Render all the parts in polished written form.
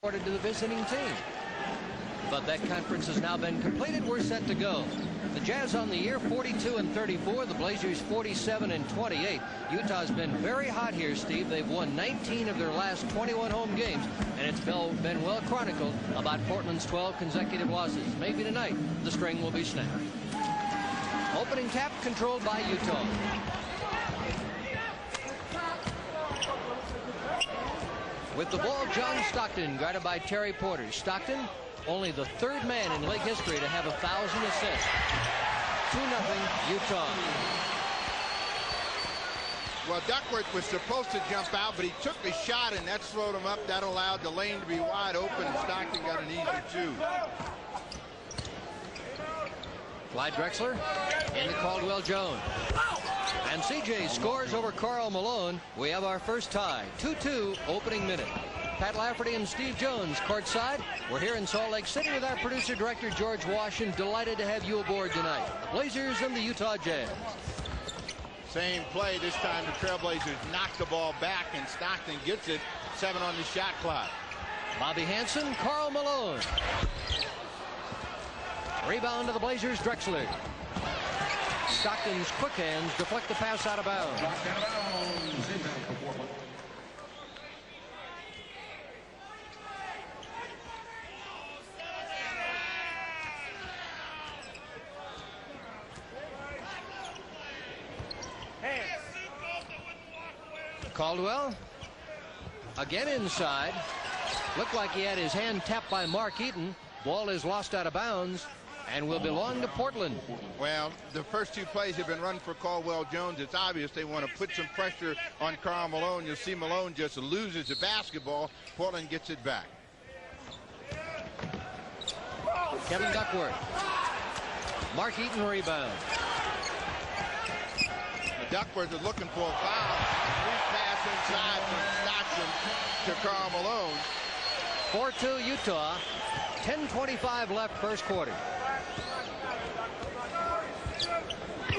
awarded to the visiting team. But that conference has now been completed. We're set to go. The Jazz on the year 42-34. The Blazers 47-28. Utah's been very hot here, Steve. They've won 19 of their last 21 home games, and it's been well chronicled about Portland's 12 consecutive losses. Maybe tonight the string will be snapped. Opening tap controlled by Utah. With the ball, John Stockton, guarded by Terry Porter. Stockton, only the third man in league history to have 1,000 assists. 2-0 Utah. Well, Duckworth was supposed to jump out, but he took the shot, and that slowed him up. That allowed the lane to be wide open, and Stockton got an easy two. Clyde Drexler into Caldwell Jones. And CJ scores over Karl Malone. We have our first tie. 2-2 opening minute. Pat Lafferty and Steve Jones courtside. We're here in Salt Lake City with our producer director George Washington. Delighted to have you aboard tonight. The Blazers and the Utah Jazz. Same play. This time the Trailblazers knock the ball back, and Stockton gets it. 7 on the shot clock. Bobby Hansen, Karl Malone. Rebound to the Blazers, Drexler. Stockton's quick hands deflect the pass out of bounds. Caldwell again inside. Looked like he had his hand tapped by Mark Eaton. Ball is lost out of bounds and will belong to Portland. Well, the first two plays have been run for Caldwell Jones. It's obvious they want to put some pressure on Karl Malone. You'll see Malone just loses the basketball. Portland gets it back. Kevin Duckworth. Mark Eaton rebound. Duckworth is looking for a foul. Free pass inside from Stockton to Karl Malone. 4-2 Utah. 10:25 left first quarter.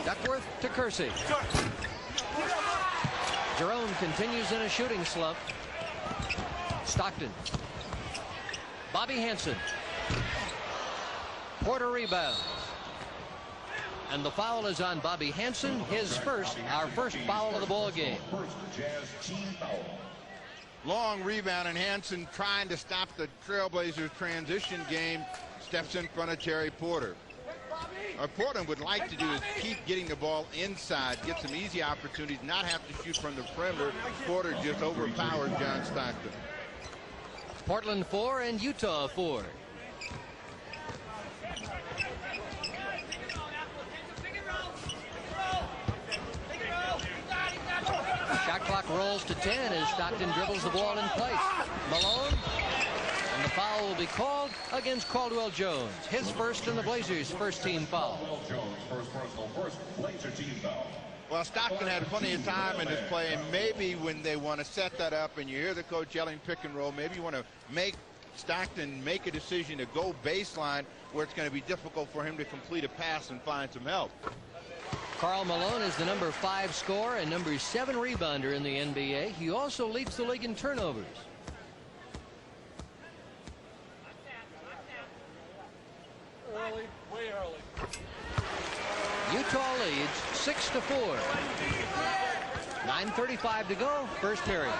Duckworth to Kersey. Jerome continues in a shooting slump. Stockton. Bobby Hansen. Porter rebounds. And the foul is on Bobby Hansen, his first, our first foul of the ball game. Long rebound, and Hansen, trying to stop the Trailblazers transition game, steps in front of Terry Porter. What Portland would like to do is keep getting the ball inside, get some easy opportunities, not have to shoot from the perimeter. Porter just overpowered John Stockton. Portland 4 and Utah 4. Shot clock rolls to 10 as Stockton dribbles the ball in place. Malone, and the foul will be called against Caldwell Jones. His first and the Blazers' first team foul. Well, Stockton had plenty of time in this play, and maybe when they want to set that up and you hear the coach yelling pick and roll, maybe you want to make Stockton make a decision to go baseline where it's going to be difficult for him to complete a pass and find some help. Karl Malone is the number 5 scorer and number 7 rebounder in the NBA. He also leads the league in turnovers. Early, way early. Utah leads 6-4. 9:35 to go, first period.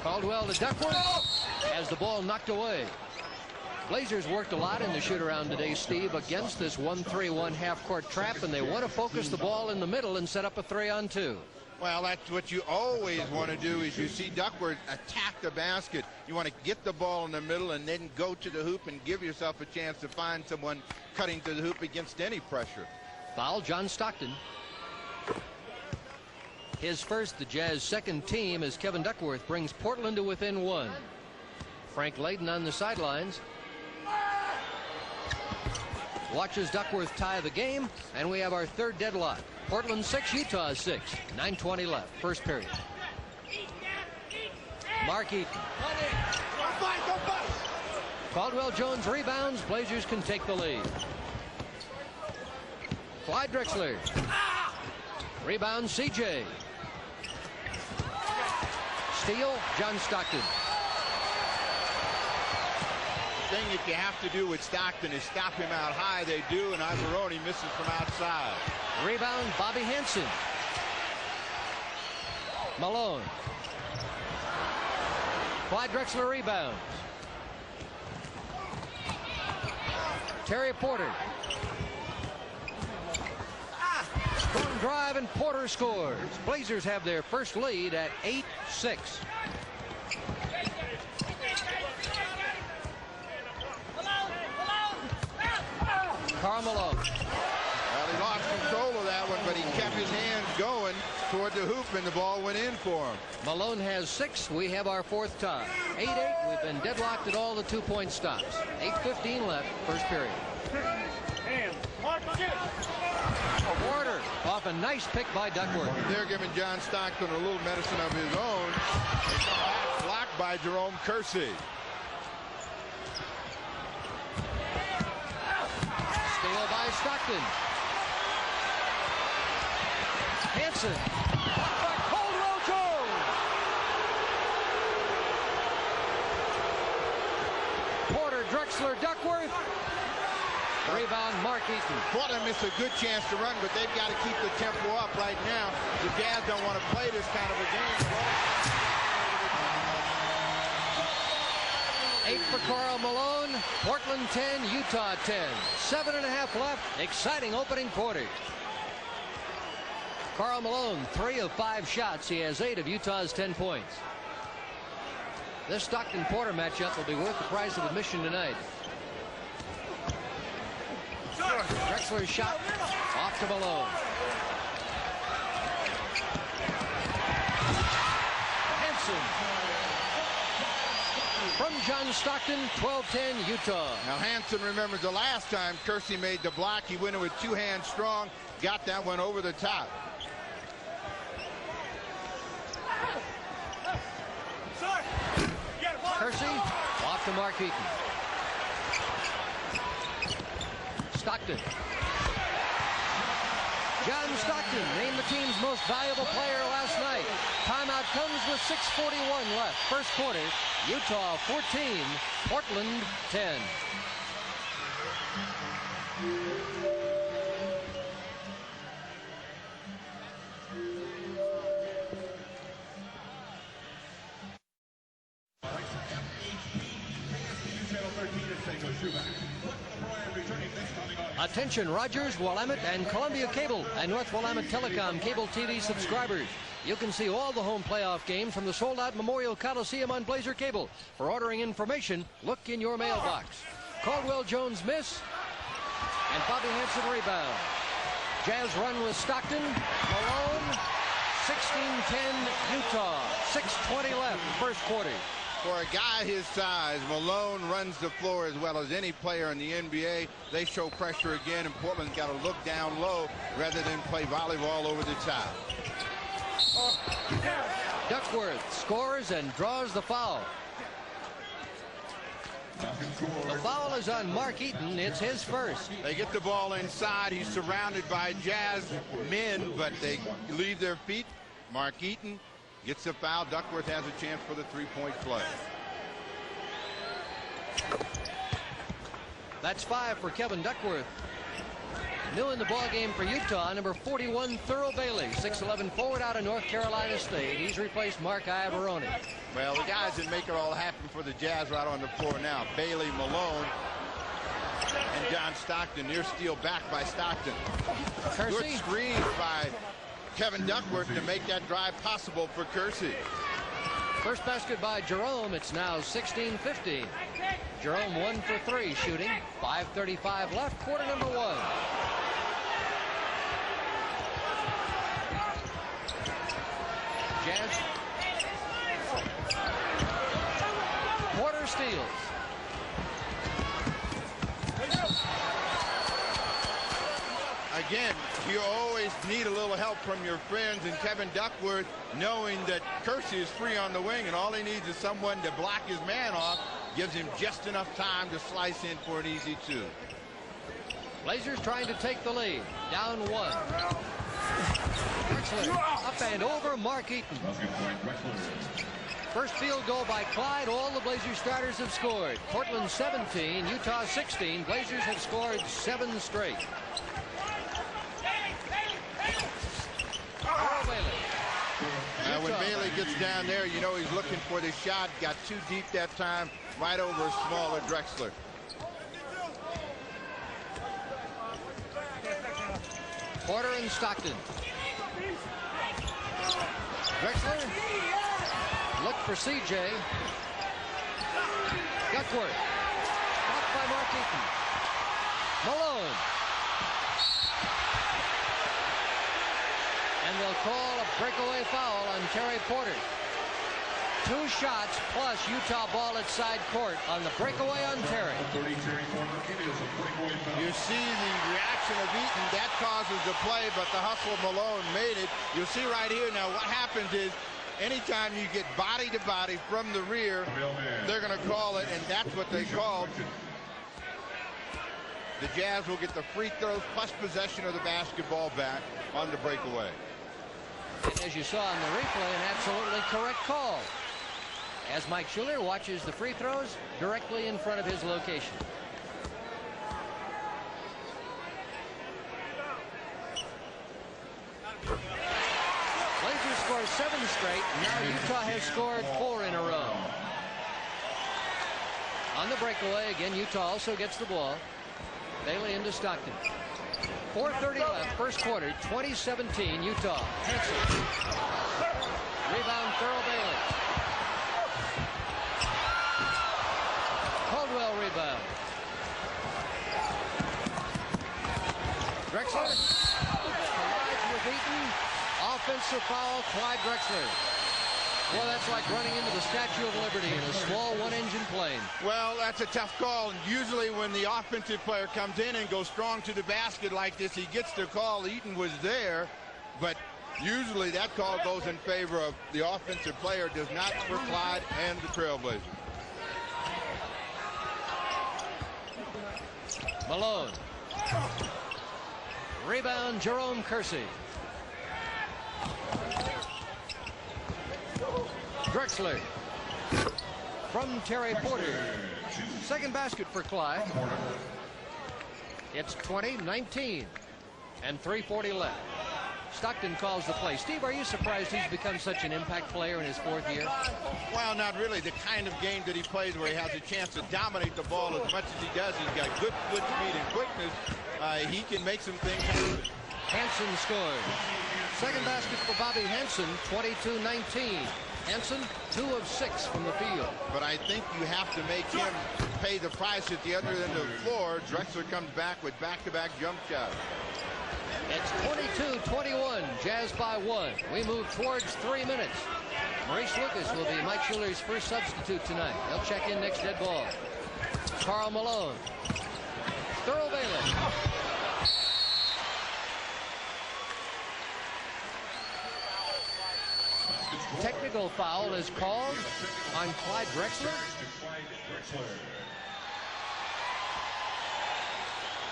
Caldwell to Duckworth has the ball knocked away. Blazers worked a lot in the shoot-around today, Steve, against this 1-3-1 half-court trap, and they want to focus the ball in the middle and set up a 3-on-2. Well, that's what you always want to do is you see Duckworth attack the basket. You want to get the ball in the middle and then go to the hoop and give yourself a chance to find someone cutting to the hoop against any pressure. Foul, John Stockton. His first, the Jazz second team, as Kevin Duckworth brings Portland to within 1. Frank Layden on the sidelines watches Duckworth tie the game, and we have our third deadlock. Portland 6, Utah 6. 9:20 left, first period. Mark Eaton. Caldwell Jones rebounds. Blazers can take the lead. Clyde Drexler. Rebound CJ. Steal, John Stockton. The thing that you have to do with Stockton is stop him out high. They do, and Ivoroni misses from outside. Rebound, Bobby Hansen. Malone. Clyde Drexler rebounds. Terry Porter. Strong drive, and Porter scores. Blazers have their first lead at 8-6. Karl Malone. Well, he lost control of that one, but he kept his hands going toward the hoop, and the ball went in for him. Malone has 6. We have our 4th tie. 8-8. We've been deadlocked at all the 2-point stops. 8:15 left, first period. Porter off a nice pick by Duckworth. They're giving John Stockton a little medicine of his own. Blocked by Jerome Kersey. Steal by Stockton. Hansen. Blocked by Caldwell Jones. Porter, Drexler, Duckworth. Rebound, Mark Eaton. Portland missed a good chance to run, but they've got to keep the tempo up right now. The Jazz don't want to play this kind of a game. 8 for Karl Malone. Portland 10, Utah 10. 7.5 left. Exciting opening quarter. Karl Malone, 3 of 5 shots. He has 8 of Utah's 10 points. This Stockton-Porter matchup will be worth the price of admission tonight. Drexler's shot off to Malone. Hansen. From John Stockton, 12-10 Utah. Now Hansen remembers the last time Kersey made the block. He went in with 2 hands strong, got that one over the top. Kersey off to Mark Eaton. Stockton. John Stockton named the team's most valuable player last night. Timeout comes with 6:41 left. First quarter, Utah 14, Portland 10. Attention Rogers, Willamette, and Columbia Cable and North Willamette Telecom cable TV subscribers. You can see all the home playoff games from the sold-out Memorial Coliseum on Blazer Cable. For ordering information, look in your mailbox. Caldwell Jones miss, and Bobby Hansen rebound. Jazz run with Stockton, Malone, 16-10 Utah, 6:20 left, first quarter. For a guy his size, Malone runs the floor as well as any player in the NBA. They show pressure again, and Portland's got to look down low rather than play volleyball over the top. Duckworth scores and draws the foul. The foul is on Mark Eaton. It's his first. They get the ball inside. He's surrounded by Jazz men, but they leave their feet. Mark Eaton gets the foul. Duckworth has a chance for the three-point play. That's 5 for Kevin Duckworth. New in the ballgame for Utah, number 41, Thurl Bailey, 6'11" forward out of North Carolina State. He's replaced Mark Ivoroni. Well, the guys that make it all happen for the Jazz right on the floor now. Bailey, Malone, and John Stockton. Near steal back by Stockton. Kersey. Good screen by Kevin Duckworth to make that drive possible for Kersey. First basket by Jerome. It's now 16-15. Jerome 1 for 3 shooting. 5:35 left, quarter number 1. Jazz. Porter steals. Again, you always need a little help from your friends, and Kevin Duckworth, knowing that Kersey is free on the wing and all he needs is someone to block his man off, gives him just enough time to slice in for an easy 2. Blazers trying to take the lead. Down 1. Drexler up and over Mark Eaton. First field goal by Clyde. All the Blazers starters have scored. Portland 17, Utah 16. Blazers have scored 7 straight. When Bailey gets down there, you know he's looking for the shot. Got too deep that time, right over a smaller Drexler. Porter and Stockton. Drexler. Look for CJ. Duckworth. Blocked by Mark Eaton. Malone. And they'll call a breakaway foul on Terry Porter. 2 shots plus Utah ball at side court on the breakaway on Terry. You see the reaction of Eaton. That causes the play, but the hustle of Malone made it. You'll see right here now what happens is anytime you get body to body from the rear, they're going to call it, and that's what they called. The Jazz will get the free throws plus possession of the basketball back on the breakaway. And as you saw in the replay, an absolutely correct call, as Mike Schuler watches the free throws directly in front of his location. Blazers score 7 straight. Now Utah has scored 4 in a row. On the breakaway, again, Utah also gets the ball. Bailey into Stockton. 4:30 left, first quarter, 2017, Utah. Hanson. Rebound, Thurl Bailey. Caldwell rebound. Drexler. Collides with Eaton. Offensive foul, Clyde Drexler. Well, that's like running into the Statue of Liberty in a small one-engine plane. Well, that's a tough call. And usually when the offensive player comes in and goes strong to the basket like this, he gets the call. Eaton was there, but usually that call goes in favor of the offensive player, does not for Clyde and the Trailblazers. Malone. Rebound, Jerome Kersey. Drexler from Terry Porter. Second basket for Clyde. It's 20-19 and 3:40 left. Stockton calls the play. Steve, are you surprised he's become such an impact player in his 4th year? Well, not really. The kind of game that he plays where he has a chance to dominate the ball as much as he does. He's got good foot speed and quickness. He can make some things happen. Hanson scored. Second basket for Bobby Hanson, 22-19. Hanson, 2 of 6 from the field. But I think you have to make him pay the price at the other end of the floor. Drexler comes back with back-to-back jump shots. It's 22-21, Jazz by 1. We move towards 3 minutes. Maurice Lucas will be Mike Schuler's first substitute tonight. He'll check in next dead ball. Karl Malone. Thurl Bailey. Technical foul is called on Clyde Drexler.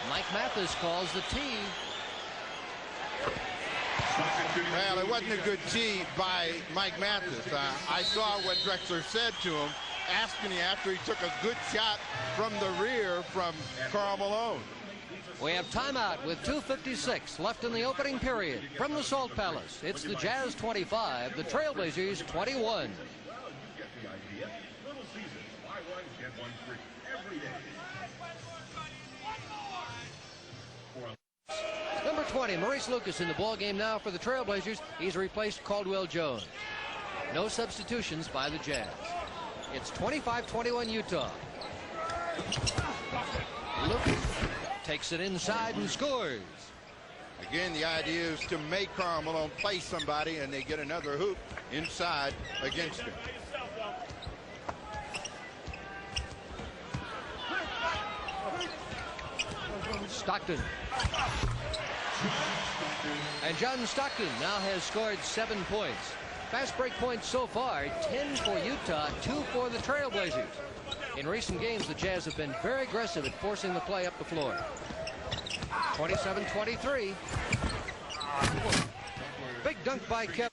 Mike Mathis calls the tee. Well, it wasn't a good tee by Mike Mathis. I saw what Drexler said to him, asking him after he took a good shot from the rear from Karl Malone. We have timeout with 2:56 left in the opening period. From the Salt Palace, it's the Jazz 25, the Trailblazers 21. Number 20, Maurice Lucas in the ball game now for the Trailblazers. He's replaced Caldwell Jones. No substitutions by the Jazz. It's 25-21 Utah. Lucas takes it inside and scores. Again, the idea is to make Karl Malone play somebody, and they get another hoop inside against him. Stockton. And John Stockton now has scored 7 points. Fast break points so far, 10 for Utah, 2 for the Trailblazers. In recent games, the Jazz have been very aggressive at forcing the play up the floor. 27-23. Big dunk by Kevin.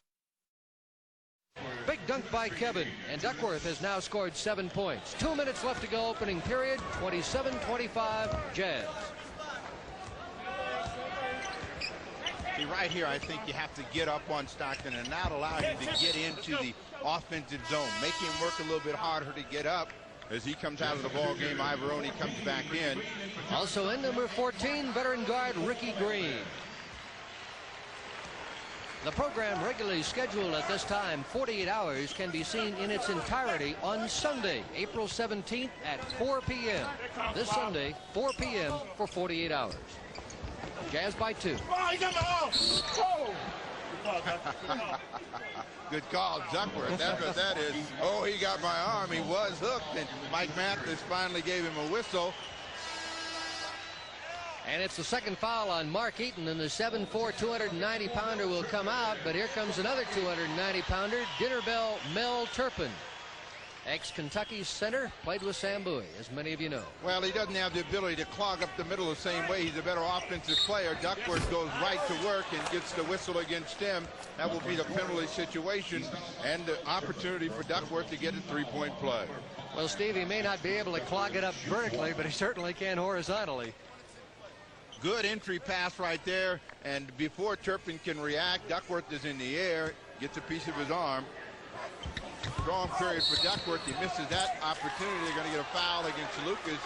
Big dunk by Kevin, and Duckworth has now scored 7 points. 2 minutes left to go, opening period, 27-25, Jazz. See, right here, I think you have to get up on Stockton and not allow him to get into the offensive zone. Make him work a little bit harder to get up. As he comes out of the ball game, Ivoroni comes back in. Also in, number 14, veteran guard Ricky Green. The program, regularly scheduled at this time, 48 hours, can be seen in its entirety on Sunday, April 17th at 4 p.m. This Sunday, 4 p.m. for 48 hours. Jazz by 2. Good call, Duckworth. That's what that is. Oh, he got my arm. He was hooked, and Mike Mathis finally gave him a whistle. And it's the second foul on Mark Eaton, and the 7'4", 290-pounder will come out, but here comes another 290-pounder, dinner bell Mel Turpin. Ex-Kentucky center, played with Sam Bowie, as many of you know. Well, he doesn't have the ability to clog up the middle the same way. He's a better offensive player. Duckworth goes right to work and gets the whistle against him. That will be the penalty situation and the opportunity for Duckworth to get a three-point play. Well, Steve, he may not be able to clog it up vertically, but he certainly can horizontally. Good entry pass right there, and before Turpin can react, Duckworth is in the air, gets a piece of his arm. Strong period for Duckworth. He misses that opportunity. They're going to get a foul against Lucas.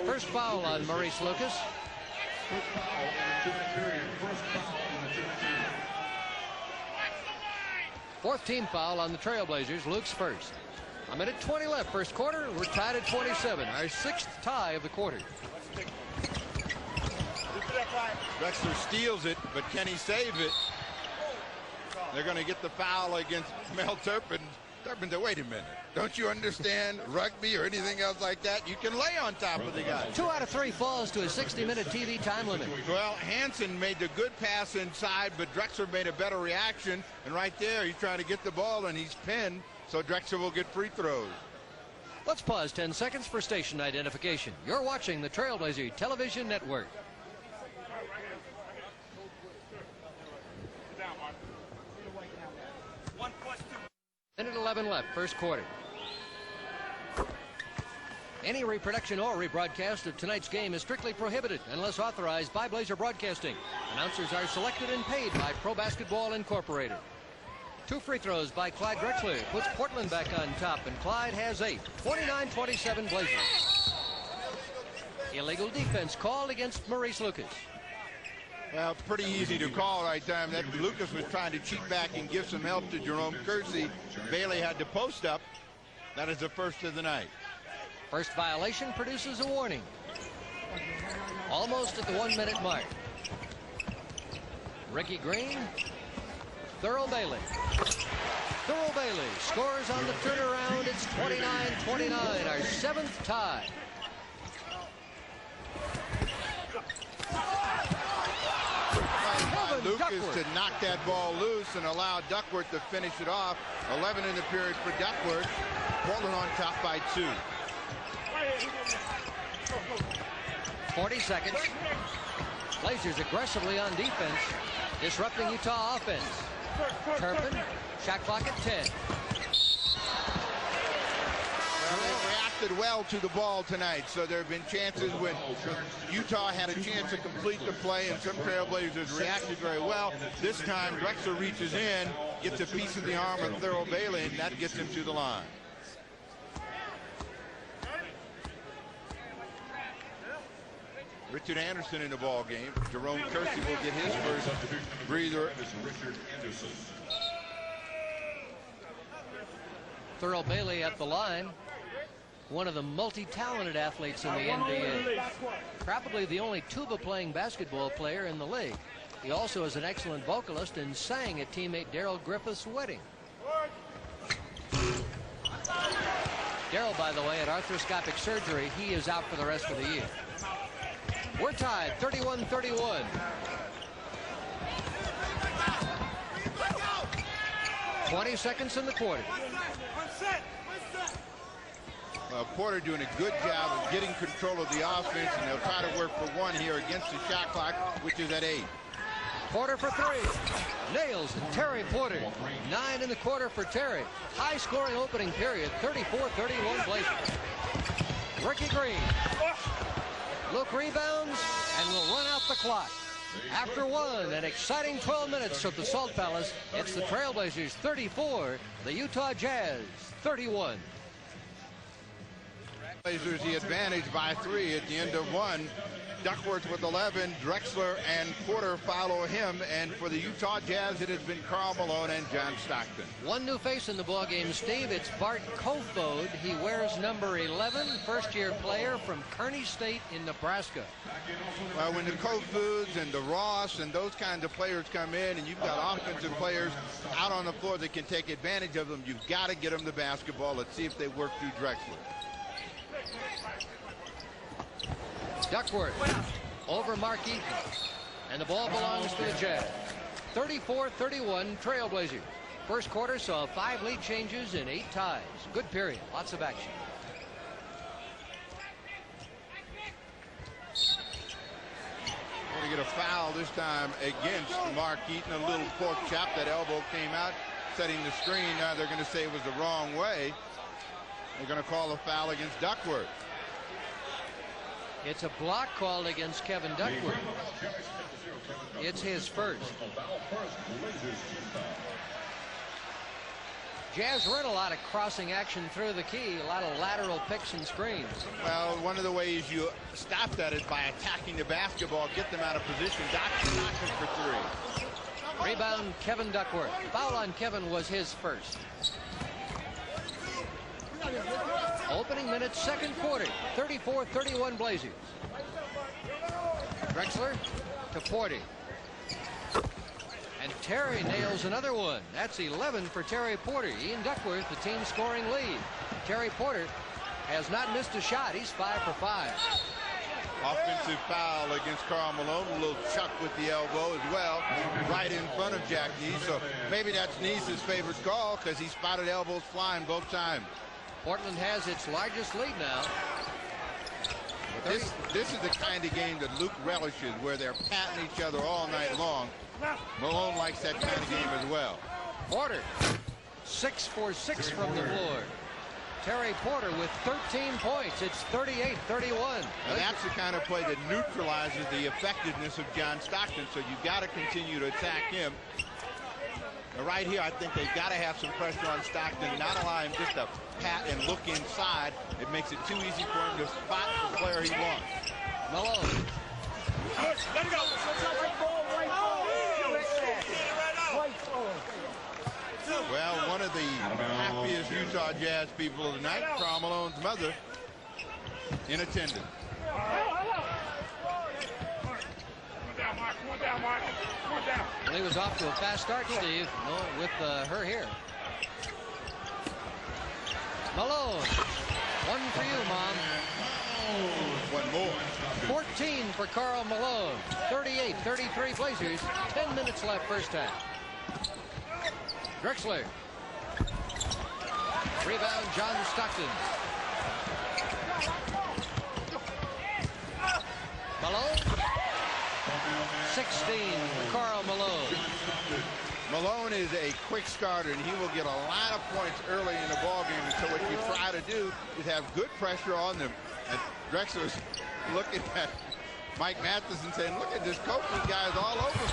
First foul on Maurice Lucas. 4th team foul on the Trailblazers. Luke's first. A minute 20 left, first quarter. We're tied at 27. Our 6th tie of the quarter. Drexler steals it, but can he save it? They're going to get the foul against Mel Turpin. Turpin said, wait a minute. Don't you understand rugby or anything else like that? You can lay on top of the guy. 2 out of 3 falls to a 60-minute TV time limit. Well, Hansen made the good pass inside, but Drexler made a better reaction. And right there, he's trying to get the ball, and he's pinned. So Drexler will get free throws. Let's pause 10 seconds for station identification. You're watching the Trailblazer Television Network. Minute 11 left, first quarter. Any reproduction or rebroadcast of tonight's game is strictly prohibited unless authorized by Blazer Broadcasting. Announcers are selected and paid by Pro Basketball Incorporated. 2 free throws by Clyde Drexler puts Portland back on top, and Clyde has 8. 29-27 Blazers. Illegal defense called against Maurice Lucas. Well, pretty easy to call right time. That Lucas was trying to cheat back and give some help to Jerome Kersey. Bailey had to post up. That is the first of the night. First violation produces a warning. Almost at the 1-minute mark. Ricky Green. Thurl Bailey. Thurl Bailey scores on the turnaround. It's 29-29, our 7th tie. Lucas to knock that ball loose and allow Duckworth to finish it off. 11 in the period for Duckworth. Portland on top by 2. 40 seconds. Blazers aggressively on defense, disrupting Utah offense. Turpin, shot clock at 10. Well, they reacted well to the ball tonight, so there have been chances when Utah had a chance to complete the play, and some Trailblazers reacted very well. This time, Drexler reaches in, gets a piece of the arm of Thurl Bailey, and that gets him to the line. Richard Anderson in the ball game. Jerome Kersey will get his first breather. Thurl Bailey at the line. One of the multi-talented athletes in the NBA. Probably the only tuba-playing basketball player in the league. He also is an excellent vocalist and sang at teammate Darrell Griffith's wedding. Darrell, by the way, had arthroscopic surgery. He is out for the rest of the year. We're tied, 31-31. Twenty seconds in the quarter. Porter doing a good job of getting control of the offense, and they'll try to work for one here against the shot clock, which is at 8. Porter for 3. Nails it. Terry Porter. 9 in the quarter for Terry. High-scoring opening period. 34-31 Blazers. Ricky Green. Luke rebounds and will run out the clock. After an exciting 12 minutes at the Salt Palace, it's the Trailblazers 34, the Utah Jazz 31. Blazers the advantage by 3 at the end of 1. Duckworth with 11, Drexler and Porter follow him, and for the Utah Jazz it has been Karl Malone and John Stockton. One new face in the ballgame, Steve. It's Bart Kofod. He wears number 11, first-year player from Kearney State in Nebraska. Well, when the Kofods and the Ross and those kinds of players come in, and you've got offensive players out on the floor that can take advantage of them, you've got to get them the basketball. Let's see if they work through Drexler. Duckworth over Mark Eaton, and the ball belongs to the Jazz. 34-31 Trailblazers. First quarter saw 5 lead changes and 8 ties. Good period. Lots of action. Going to get a foul this time against Mark Eaton. A little pork chop. That elbow came out, setting the screen. Now they're going to say it was the wrong way. They're going to call a foul against Duckworth. It's a block called against Kevin Duckworth. It's his first. Jazz run a lot of crossing action through the key, a lot of lateral picks and screens. Well, one of the ways you stop that is by attacking the basketball, get them out of position. Stockton for 3. Rebound, Kevin Duckworth. Foul on Kevin was his first. Opening minutes, second quarter, 34-31 Blazers. Drexler to Porter. And Terry nails another one. That's 11 for Terry Porter. Ian Duckworth, the team scoring lead. Terry Porter has not missed a shot. He's 5 for 5. Offensive foul against Karl Malone. A little chuck with the elbow as well, right in front of Jack Neese. So maybe that's Neese's favorite call because he spotted elbows flying both times. Portland has its largest lead now. This is the kind of game that Luke relishes, where they're patting each other all night long. Malone likes that kind of game as well. Porter, 6 for 6 from the floor. Terry Porter with 13 points. It's 38-31. Now that's the kind of play that neutralizes the effectiveness of John Stockton, so you've got to continue to attack him. Now right here, I think they've got to have some pressure on Stockton, not allow him just to pat and look inside. It makes it too easy for him to spot the player he wants. Malone. Let go. Well, one of the happiest Utah Jazz people of the night, Karl Malone's mother, in attendance. Well, he was off to a fast start, Steve, with her here. Malone. One for you, Mom. One more. 14 for Karl Malone. 38-33 Blazers. 10 minutes left first half. Drexler. Rebound, John Stockton. Malone. 16 for Karl Malone. Malone is a quick starter, and he will get a lot of points early in the ballgame. And so what you try to do is have good pressure on them. And Drexler's looking at Mike Matheson saying, look at this Kofod guy's all over me.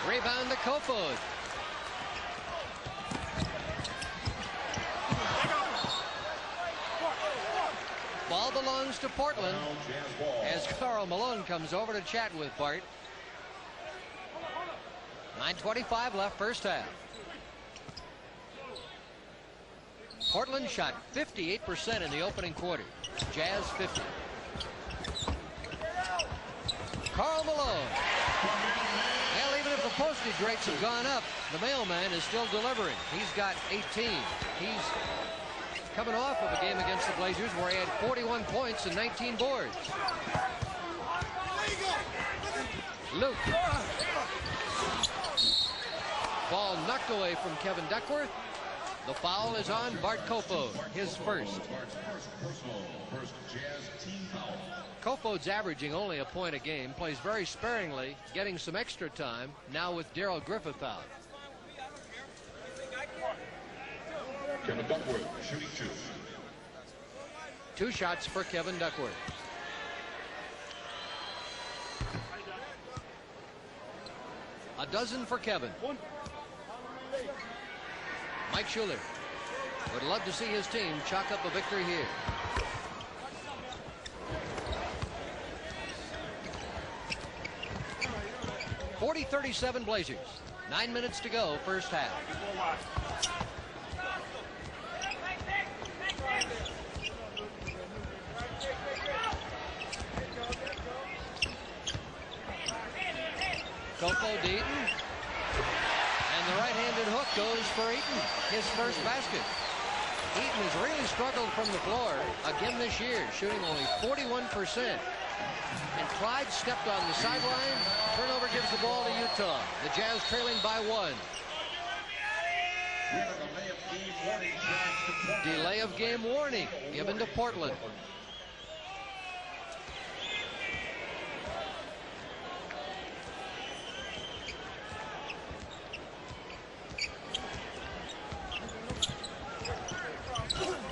Rebound to Kofod. Ball belongs to Portland as Karl Malone comes over to chat with Bart. 9:25 left first half. Portland shot 58% in the opening quarter. Jazz 50. Karl Malone. Well, even if the postage rates have gone up, the mailman is still delivering. He's got 18. He's coming off of a game against the Blazers where he had 41 points and 19 boards. Luke. Ball knocked away from Kevin Duckworth. The foul is on Bart Kofod, his first. Kofod's averaging only a point a game, plays very sparingly, getting some extra time, now with Darrell Griffith out. Kevin Duckworth shooting 2. 2 shots for Kevin Duckworth. A dozen for Kevin. Mike Schuler would love to see his team chalk up a victory here. .37 Blazers. 9 minutes to go, first half. Kofod to Eaton. And the right-handed hook goes for Eaton, his first basket. Eaton has really struggled from the floor again this year, shooting only 41%. And Clyde stepped on the sideline. Turnover gives the ball to Utah. The Jazz trailing by 1. Delay of game warning given to Portland.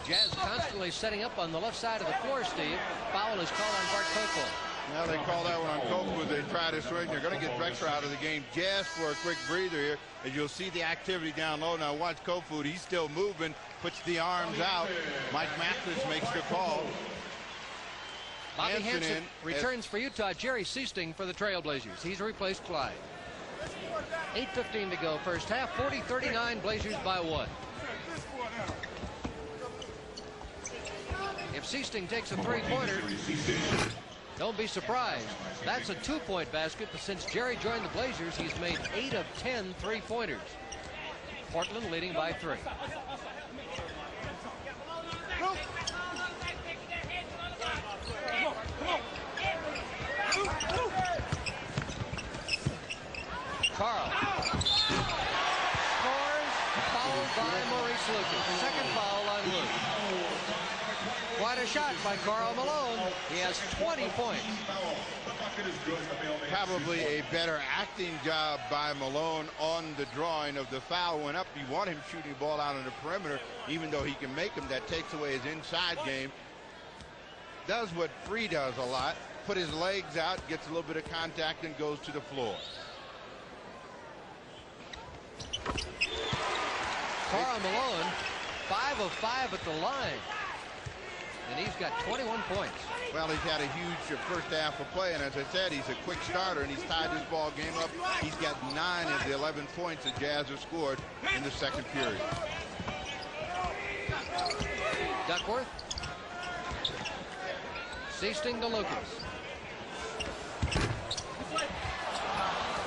Jazz constantly setting up on the left side of the floor, Steve. Foul is called on Bart Kofod. Now they call that one on Kofod. They try to swing. They're going to get Drexler out of the game just for a quick breather here. As you'll see the activity down low. Now watch Kofod. He's still moving. Puts the arms out. Mike Mathis makes the call. Bobby Hansen returns for Utah. Jerry Seasting for the Trailblazers. He's replaced Clyde. 8:15 to go first half. 40-39 Blazers by 1. If Seasting takes a three-pointer, don't be surprised. That's a 2-point basket, but since Jerry joined the Blazers, he's made 8 of 10 three-pointers. Portland leading by 3. Carl scores, fouled by Maurice Lucas. Second foul on Lucas. Quite a shot by Karl Malone. He has 20 points. Probably a better acting job by Malone on the drawing of the foul. Went up. You want him shooting the ball out on the perimeter, even though he can make them. That takes away his inside game. Does what Free does a lot. Put his legs out, gets a little bit of contact, and goes to the floor. Karl Malone, 5 of 5 at the line. And he's got 21 points. Well, he's had a huge first half of play, and as I said, he's a quick starter, and he's tied this ball game up. He's got 9 of the 11 points that Jazz have scored in the second period. Duckworth. Seasting to Lucas.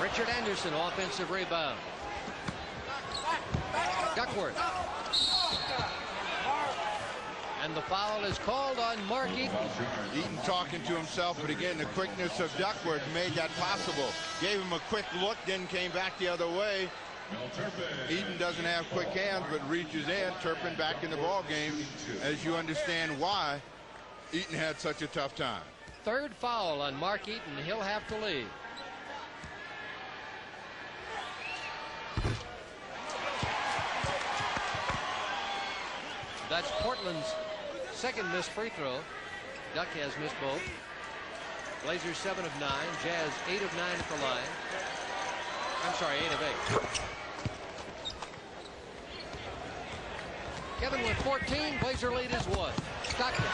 Richard Anderson, offensive rebound. Duckworth. And the foul is called on Mark Eaton. Eaton talking to himself, but again, the quickness of Duckworth made that possible. Gave him a quick look, then came back the other way. Eaton doesn't have quick hands, but reaches in. Turpin back in the ball game, as you understand why Eaton had such a tough time. Third foul on Mark Eaton. He'll have to leave. That's Portland's second missed free throw. Duck has missed both. Blazers 7 of 9. Jazz 8 of 9 at the line. I'm sorry, 8 of 8. Kevin with 14. Blazer lead is 1. Stockton.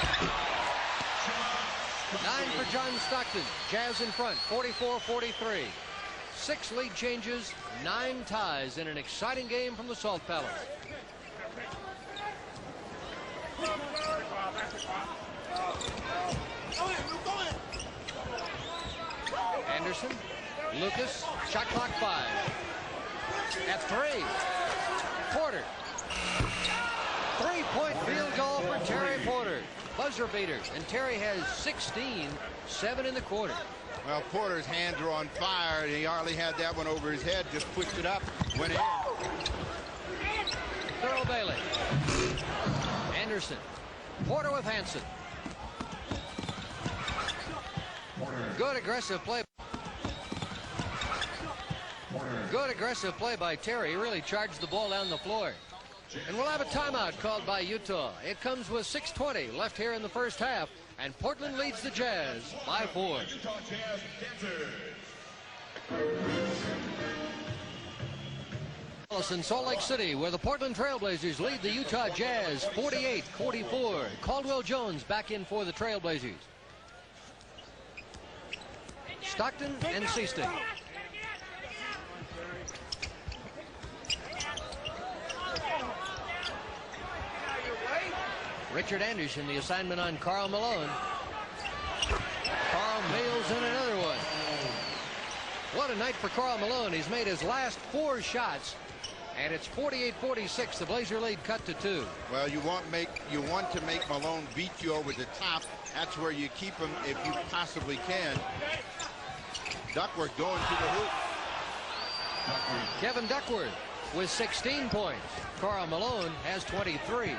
9 for John Stockton. Jazz in front, 44-43. 6 lead changes, 9 ties in an exciting game from the Salt Palace. Anderson, Lucas, shot clock 5. At 3, Porter. 3-point field goal for Terry Porter. Buzzer beater, and Terry has 16, 7 in the quarter. Well, Porter's hands are on fire, and he hardly had that one over his head, just pushed it up, went in. Thurl Bailey. Anderson. Porter with Hanson. Good aggressive play. Good aggressive play by Terry. He really charged the ball down the floor. And we'll have a timeout called by Utah. It comes with 6:20 left here in the first half, and Portland leads the Jazz by 4. Utah Jazz dancers. In Salt Lake City, where the Portland Trailblazers lead the Utah Jazz 48-44. Caldwell Jones back in for the Trailblazers. Stockton and Seasting. Richard Anderson, the assignment on Karl Malone. Karl nails in another one. What a night for Karl Malone. He's made his last 4 shots, and it's 48-46. The Blazer lead cut to 2. Well, you want to make Malone beat you over the top. That's where you keep him if you possibly can. Duckworth going to the hoop. Kevin Duckworth with 16 points. Karl Malone has 23.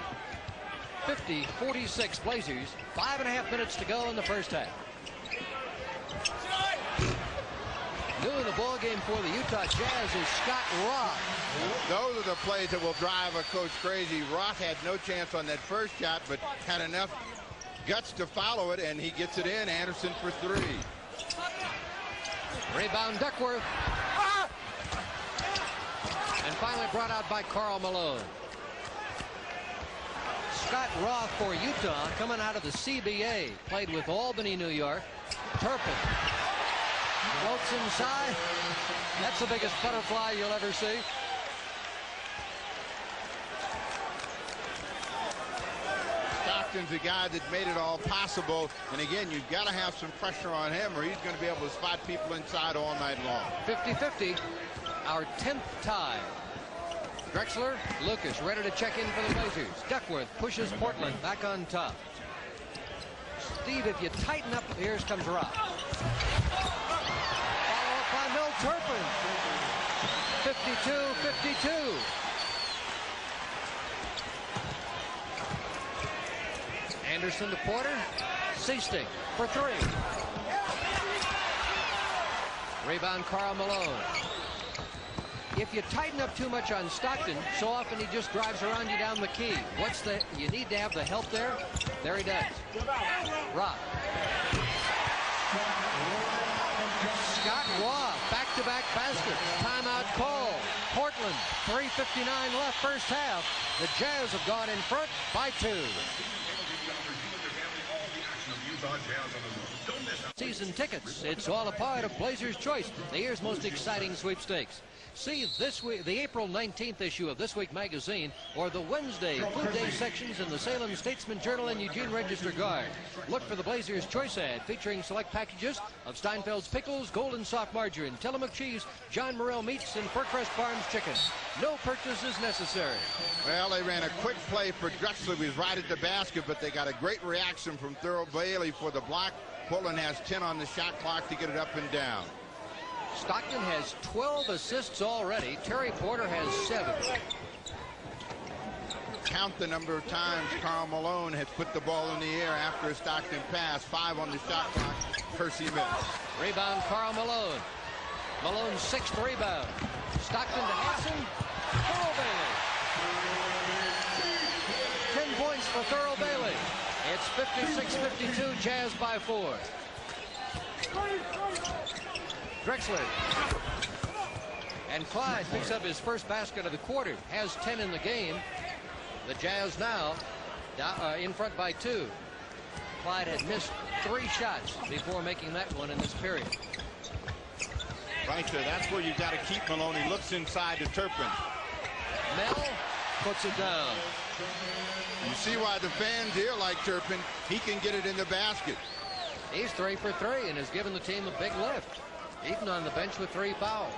50-46 Blazers. 5.5 minutes to go in the first half. New in the ball game for the Utah Jazz is Scott Roth. Those are the plays that will drive a coach crazy. Roth had no chance on that first shot, but had enough guts to follow it, and he gets it in. Anderson for 3. Rebound Duckworth. And finally brought out by Karl Malone. Scott Roth for Utah, coming out of the CBA. Played with Albany, New York. Turpin floats inside. That's the biggest butterfly you'll ever see. Stockton's a guy that made it all possible. And again, you've got to have some pressure on him, or he's going to be able to spot people inside all night long. 50-50, our 10th tie. Drexler, Lucas ready to check in for the Blazers. Duckworth pushes Portland back on top. Steve, if you tighten up, here comes Rock. Follow up by Mel Turpin. 52-52. Anderson to Porter. Seasting for 3. Rebound Karl Malone. If you tighten up too much on Stockton, so often he just drives around you down the key. You need to have the help there. There he does. Rock. Scott Roth, back-to-back baskets. Timeout call. Portland, 3:59 left first half. The Jazz have gone in front by 2. Season tickets. It's all a part of Blazers Choice, the year's most exciting sweepstakes. See this week, the April 19th issue of This Week magazine, or the Wednesday Food Day sections in the Salem Statesman Journal and Eugene Register Guard. Look for the Blazers Choice ad featuring select packages of Steinfeld's Pickles, Golden Soft Margarine, Tillamook Cheese, John Morrell Meats, and Furcrest Farms Chicken. No purchase is necessary. Well, they ran a quick play for Drexler. He was right at the basket, but they got a great reaction from Thurl Bailey for the block. Portland has 10 on the shot clock to get it up and down. Stockton has 12 assists already. Terry Porter has 7. Count the number of times Karl Malone has put the ball in the air after a Stockton pass. 5 on the shot clock. Percy missed. Rebound Karl Malone. Malone's 6th rebound. Stockton to Hanson. Thurl Bailey. 10 points for Thurl Bailey. It's 56-52, Jazz by 4. Drexler. And Clyde picks up his first basket of the quarter. Has 10 in the game. The Jazz now in front by 2. Clyde had missed 3 shots before making that one in this period. Right there, that's where you've got to keep Malone. He looks inside to Turpin. Mel puts it down. You see why the fans here like Turpin. He can get it in the basket. He's 3 for 3 and has given the team a big lift. Even on the bench with 3 fouls.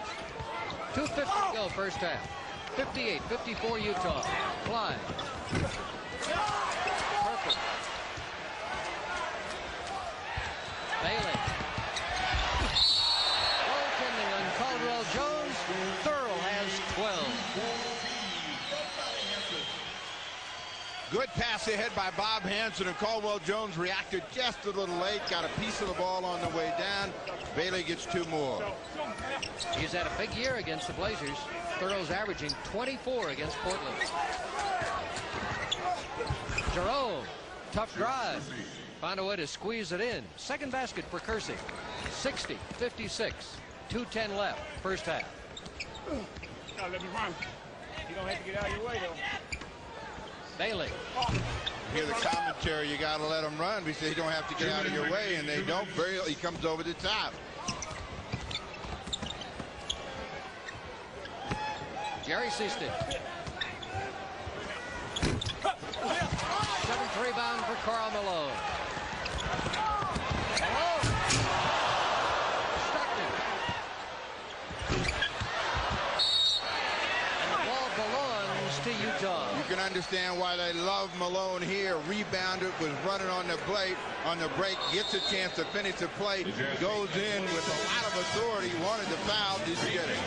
2:50 to go first half. 58-54 Utah. Clyde. Perfect. Bailey. Goaltending on Caldwell Jones. Thurl has 12. Good pass ahead by Bob Hanson, and Caldwell Jones reacted just a little late, got a piece of the ball on the way down. Bailey gets 2 more. He's had a big year against the Blazers. Thurl's averaging 24 against Portland. Jerome, tough drive. Found a way to squeeze it in. Second basket for Kersey. 60-56. 2:10 left, first half. Now let me run. You don't have to get out of your way, though. Bailey. Hear the commentary, you got to let them run because they don't have to get out of your way, and they don't. He comes over the top. Jerry Seaston. 7th rebound for Karl Malone. Malone. Stockton. And the ball belongs to Utah. You can understand why they love Malone here. Rebounded, was running on the plate, on the break, gets a chance to finish the play, goes in with a lot of authority, wanted the foul, didn't get it.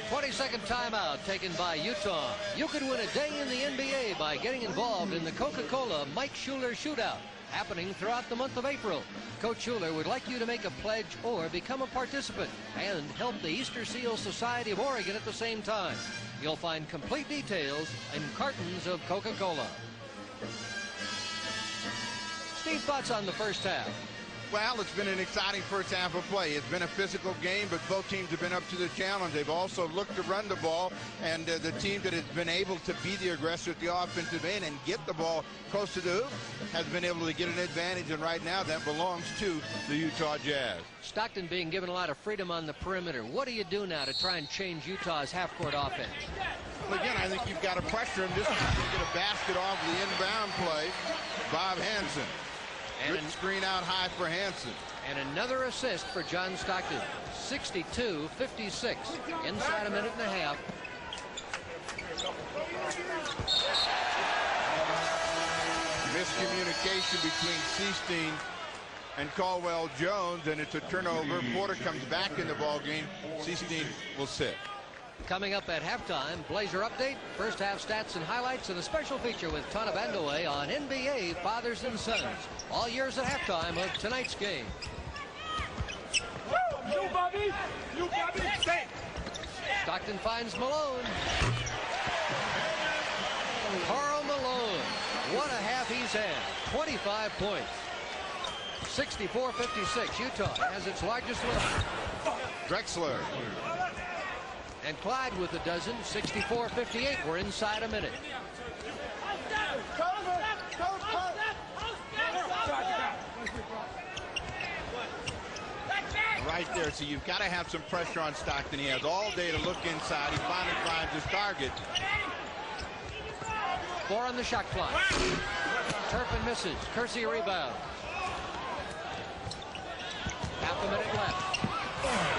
22nd timeout taken by Utah. You could win a day in the NBA by getting involved in the Coca-Cola Mike Schuler Shootout, happening throughout the month of April. Coach Schuler would like you to make a pledge or become a participant and help the Easter Seal Society of Oregon at the same time. You'll find complete details in cartons of Coca-Cola. Steve, thoughts on the first half? Well, it's been an exciting first half of play. It's been a physical game, but both teams have been up to the challenge. They've also looked to run the ball, and the team that has been able to be the aggressor at the offensive end and get the ball close to the hoop has been able to get an advantage, and right now that belongs to the Utah Jazz. Stockton being given a lot of freedom on the perimeter. What do you do now to try and change Utah's half-court offense? Well, again, I think you've got to pressure him. This is going to get a basket off the inbound play. Bob Hanson. Good screen out high for Hanson. And another assist for John Stockton. 62-56. Inside a minute and a half. Miscommunication between Seaston and Caldwell Jones, and it's a turnover. Porter comes back in the ball game. Seaston will sit. Coming up at halftime, Blazer update, first half stats and highlights, and a special feature with Tana Bandaway on NBA Fathers and Sons. All years at halftime of tonight's game. You, Bobby! You, Bobby! Stay! Stockton finds Malone. Karl Malone. What a half he's had. 25 points. 64-56. Utah has its largest lead. Drexler. And Clyde with a dozen. 64-58. We're inside a minute. Right there, so you've got to have some pressure on Stockton. He has all day to look inside. He finally finds his target. 4 on the shot clock. Turpin misses. Kersey rebound. Half a minute left.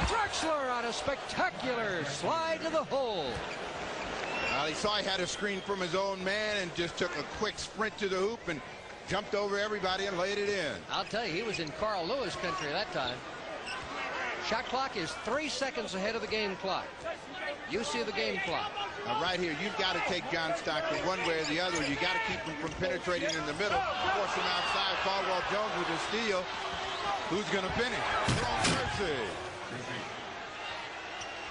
Drexler on a spectacular slide to the hole. He saw he had a screen from his own man and just took a quick sprint to the hoop and jumped over everybody and laid it in. I'll tell you, he was in Carl Lewis country that time. Shot clock is 3 seconds ahead of the game clock. You see the game clock. Now right here, you've got to take John Stockton one way or the other. You got to keep him from penetrating in the middle. Force him outside. Caldwell Jones with a steal. Who's going to finish? Kersey.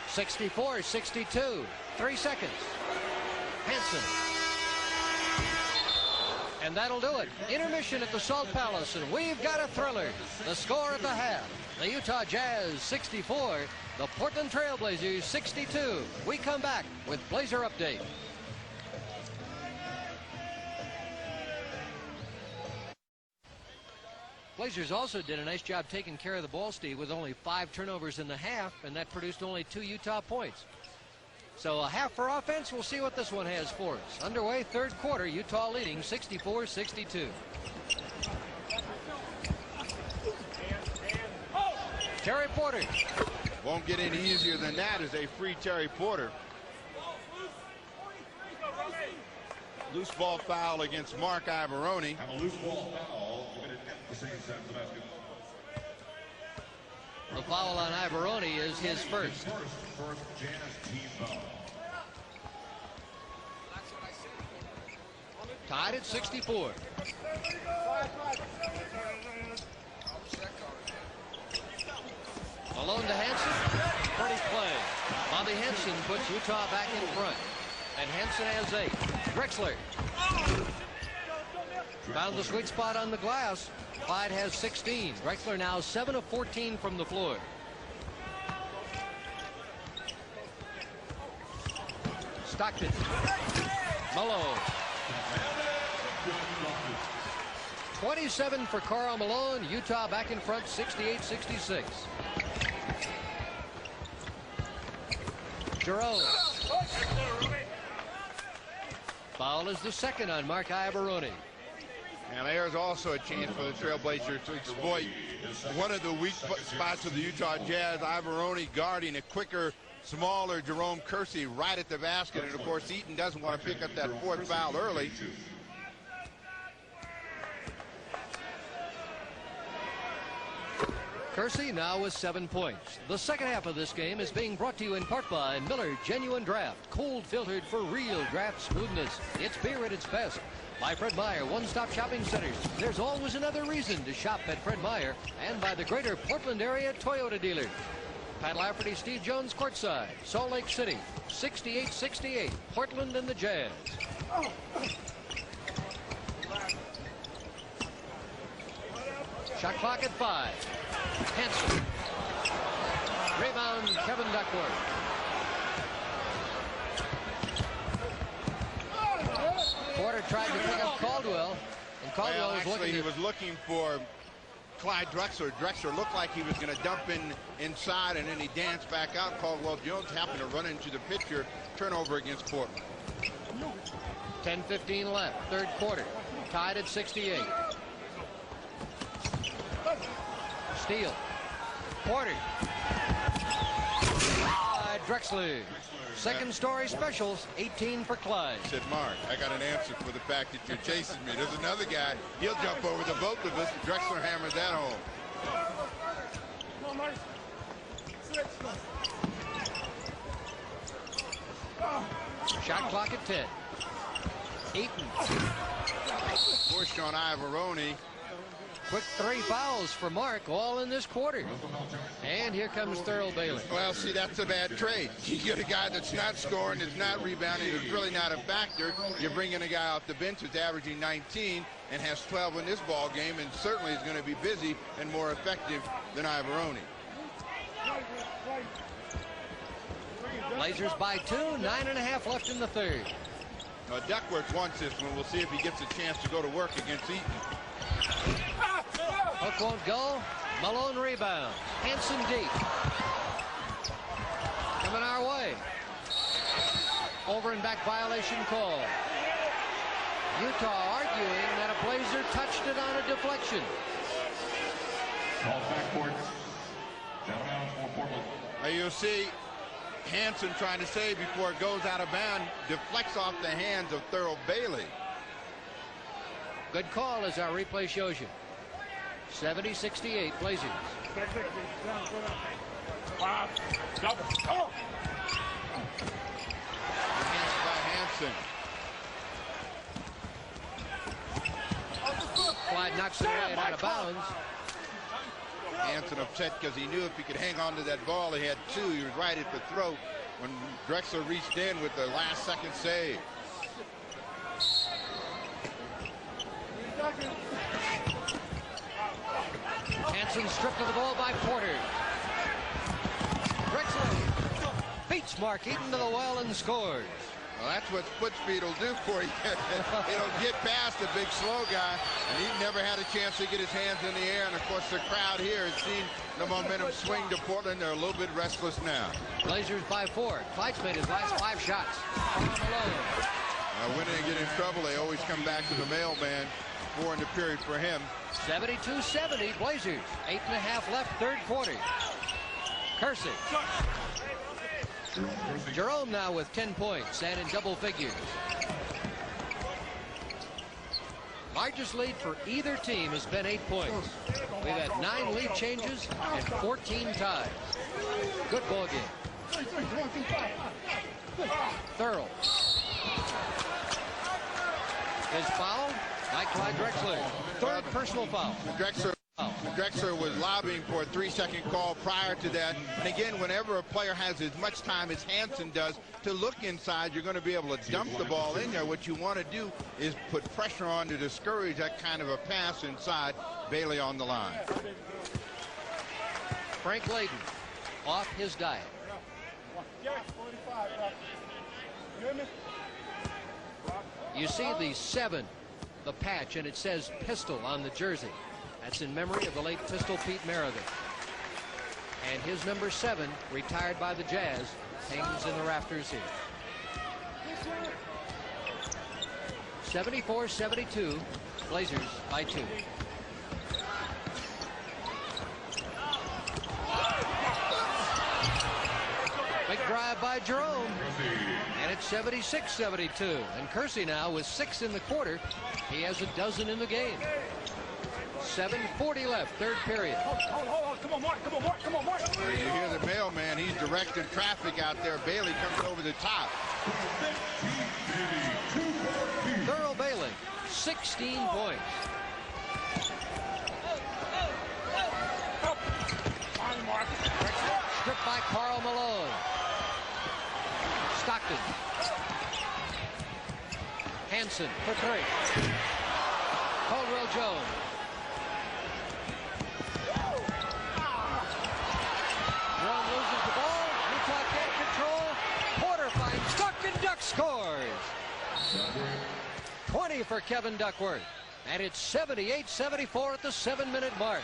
64-62. 3 seconds. Hanson. And that'll do it. Intermission at the Salt Palace, and we've got a thriller. The score at the half. The Utah Jazz 64. The Portland Trail Blazers 62. We come back with Blazer Update. Blazers also did a nice job taking care of the ball, Steve, with only 5 turnovers in the half, and that produced only 2 Utah points. So a half for offense. We'll see what this one has for us. Underway, third quarter, Utah leading 64-62. Terry Porter. Won't get any easier than that as they free Terry Porter. Loose ball foul against Mark Ivoroni. And a loose ball foul committed at the same set of the basket. The foul on Ivoroni is his first. First Jazz team foul. Tied at 64. Malone to Hansen. Pretty play. Bobby Hansen puts Utah back in front. And Hansen has 8. Drexler. Found the sweet spot on the glass. Clyde has 16. Drexler now 7 of 14 from the floor. Stockton. Malone. 27 for Karl Malone. Utah back in front, 68-66. Jerome. Foul is the second on Mark Iavaroni. And there's also a chance for the Trailblazers to exploit one of the weak spots of the Utah Jazz. Iavaroni guarding a quicker, smaller Jerome Kersey right at the basket. And, of course, Eaton doesn't want to pick up that fourth foul early. Kersey now with 7 points. The second half of this game is being brought to you in part by Miller Genuine Draft. Cold filtered for real draft smoothness. It's beer at its best. By Fred Meyer One-Stop Shopping Centers. There's always another reason to shop at Fred Meyer. And by the greater Portland area Toyota dealers. Pat Lafferty, Steve Jones courtside. Salt Lake City, 68-68. Portland and the Jazz. Shot clock at 5. Hansen. Rebound, Kevin Duckworth. Porter tried to pick up Caldwell, and Caldwell was looking. He was looking for Clyde Drexler. Drexler looked like he was going to dump inside, and then he danced back out. Caldwell Jones happened to run into the pitcher. Turnover against Portland. 10:15 left, third quarter. Tied at 68. Steele. Porter. Drexler. Second story specials, 18 for Clyde. Said, Mark, I got an answer for the fact that you're chasing me. There's another guy. He'll jump over the both of us. Drexler hammers that home. Shot clock at 10. Eaton. Pushed on Iavaroni. Quick 3 fouls for Mark, all in this quarter. And here comes Thurl Bailey. Well, see, that's a bad trade. You get a guy that's not scoring, that's not rebounding, that's really not a factor. You bring in a guy off the bench that's averaging 19 and has 12 in this ball game, and certainly is going to be busy and more effective than Iavaroni. Blazers by 2, 9.5 left in the third. Duckworth wants this one. We'll see if he gets a chance to go to work against Eaton. Hook won't go. Malone rebound. Hansen deep. Coming our way. Over and back violation call. Utah arguing that a Blazer touched it on a deflection. Call backcourt. Gentlemen, for Portland. You'll see Hansen trying to save before it goes out of bounds. Deflects off the hands of Thurl Bailey. Good call as our replay shows you. 70-68 Blazers. Against by Hansen. Clyde knocks it away and out of bounds. Hansen upset because he knew if he could hang on to that ball, he had 2. He was right at the throat when Drexler reached in with the last second save. Hansen stripped of the ball by Porter. Drexler beats Mark Eaton to the well and scores. Well, that's what foot speed will do for you. It'll get past the big slow guy, and he never had a chance to get his hands in the air. And of course, the crowd here has seen the momentum swing to Portland. They're a little bit restless now. Blazers by 4. Clyde's made his last 5 shots. When they get in trouble, they always come back to the mailman. 4 in the period for him. 72-70 Blazers. 8.5 left, third quarter. Kersey. Jerome now with 10 points and in double figures. Largest lead for either team has been 8 points. We've had 9 lead changes and 14 ties. Good ball game. Thurl. is fouled by Clyde Drexler. Third personal foul. Drexler was lobbying for a 3-second call prior to that. And again, whenever a player has as much time as Hansen does to look inside, you're going to be able to dump the ball in there. What you want to do is put pressure on to discourage that kind of a pass inside. Bailey on the line. Frank Layden off his diet. You see the 7, the patch, and it says Pistol on the jersey. That's in memory of the late Pistol Pete Meredith. And his number 7, retired by the Jazz, hangs in the rafters here. 74-72, Blazers by 2. Big drive by Jerome. And it's 76-72. And Kersey now with 6 in the quarter. He has a dozen in the game. 7:40 left, third period. Hold. Come on, Mark. You hear the mailman. He's directing traffic out there. Bailey comes over the top. Thurl Bailey, 16 points. Stripped by Karl Malone. Stockton. Hansen for 3. Caldwell Jones. Brown loses the ball. Utah can't control. Porter finds Stockton. Duck scores. 20 for Kevin Duckworth. And it's 78-74 at the 7-minute mark.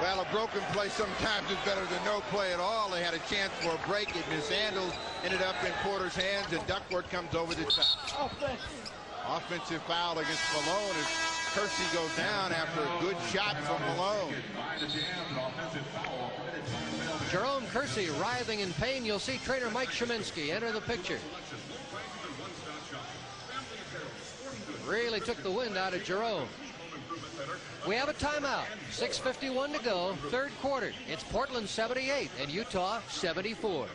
Well, a broken play sometimes is better than no play at all. They had a chance for a break. It mishandled, ended up in Porter's hands, and Duckworth comes over the top. Offensive foul against Malone as Kersey goes down after a good shot from Malone. Jerome Kersey writhing in pain. You'll see trainer Mike Szymanski enter the picture. Really took the wind out of Jerome. We have a timeout. 6:51 to go, third quarter. It's Portland 78 and Utah 74.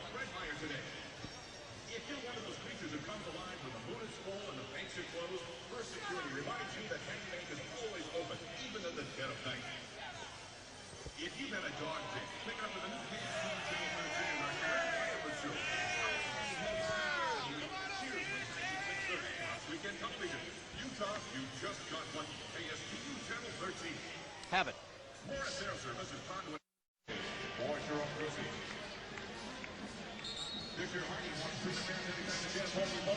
Have it.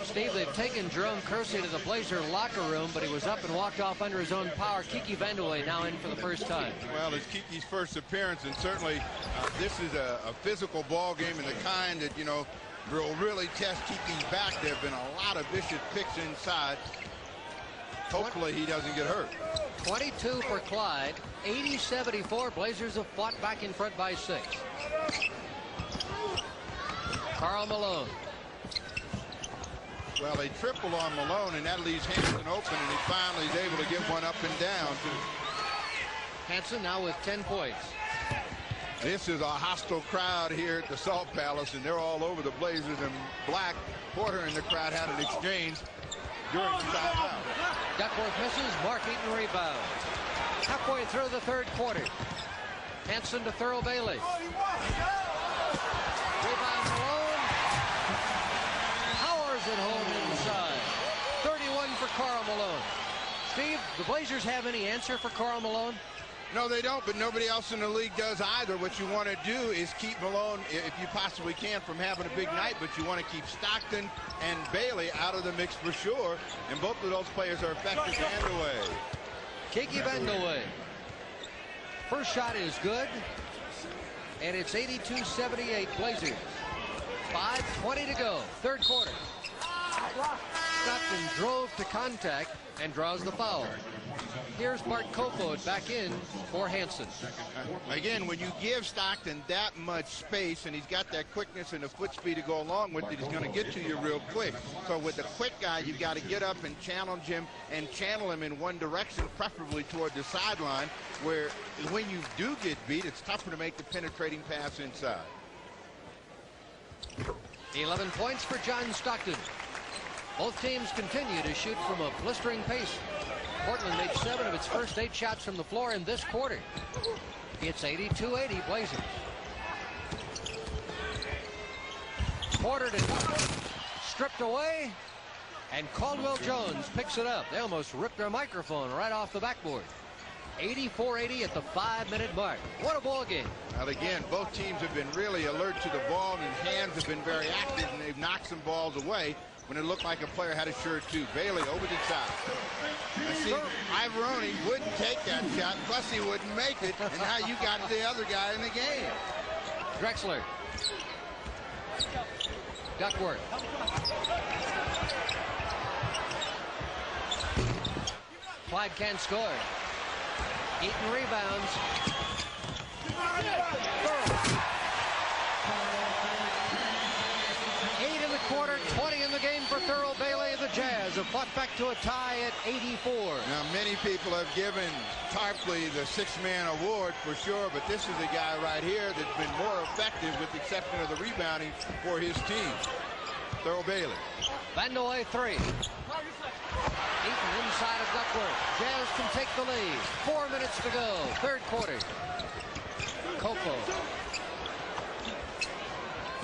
Steve, they've taken Jerome Kersey to the Blazer locker room, but he was up and walked off under his own power. Kiki Vandeweghe now in for the first time. Well, it's Kiki's first appearance, and certainly this is a physical ball game and the kind that, you know, will really test Kiki's back. There have been a lot of vicious picks inside. Hopefully he doesn't get hurt. 22 for Clyde, 80-74. Blazers have fought back in front by 6. Karl Malone. Well, they triple on Malone, and that leaves Hansen open, and he finally is able to get one up and down. Hansen now with 10 points. This is a hostile crowd here at the Salt Palace, and they're all over the Blazers in black. Porter and the crowd had an exchange during the timeout. Duckworth misses. Mark Eaton rebound. Halfway through the third quarter. Hansen to Thurl Bailey. Rebound Malone. Powers it home inside. 31 for Karl Malone. Steve, the Blazers have any answer for Karl Malone? No, they don't, but nobody else in the league does either. What you want to do is keep Malone, if you possibly can, from having a big night, but you want to keep Stockton and Bailey out of the mix for sure, and both of those players are effective Vandeweghe. Kiki Vandeweghe. First shot is good, and it's 82-78 Blazers. 5:20 to go, third quarter. Stockton drove to contact and draws the foul. Here's Bart Kofod back in for Hansen. Again, when you give Stockton that much space and he's got that quickness and the foot speed to go along with it, he's going to get to you real quick. So with the quick guy, you've got to get up and challenge him and channel him in one direction, preferably toward the sideline, where when you do get beat, it's tougher to make the penetrating pass inside. 11 points for John Stockton. Both teams continue to shoot from a blistering pace. Portland made 7 of its first 8 shots from the floor in this quarter. It's 82-80 Blazers. Porter stripped away, and Caldwell Jones picks it up. They almost ripped their microphone right off the backboard. 84-80 at the 5-minute mark. What a ball game. Well, again, both teams have been really alert to the ball, and hands have been very active, and they've knocked some balls away when it looked like a player had a shirt too. Bailey over the top. I see Ivoroni wouldn't take that shot, plus he wouldn't make it, and now you got the other guy in the game. Drexler. Duckworth. Clyde can't score. Eaton rebounds. Eight in the quarter, 20 in the game for Thurl Bailey. The Jazz have fought back to a tie at 84. Now, many people have given Tarpley the 6-man award for sure, but this is a guy right here that's been more effective with the exception of the rebounding for his team. Thurl Bailey. Vandoy 3. Eaton inside of Duckworth. Jazz can take the lead. 4 minutes to go. Third quarter. Kofo.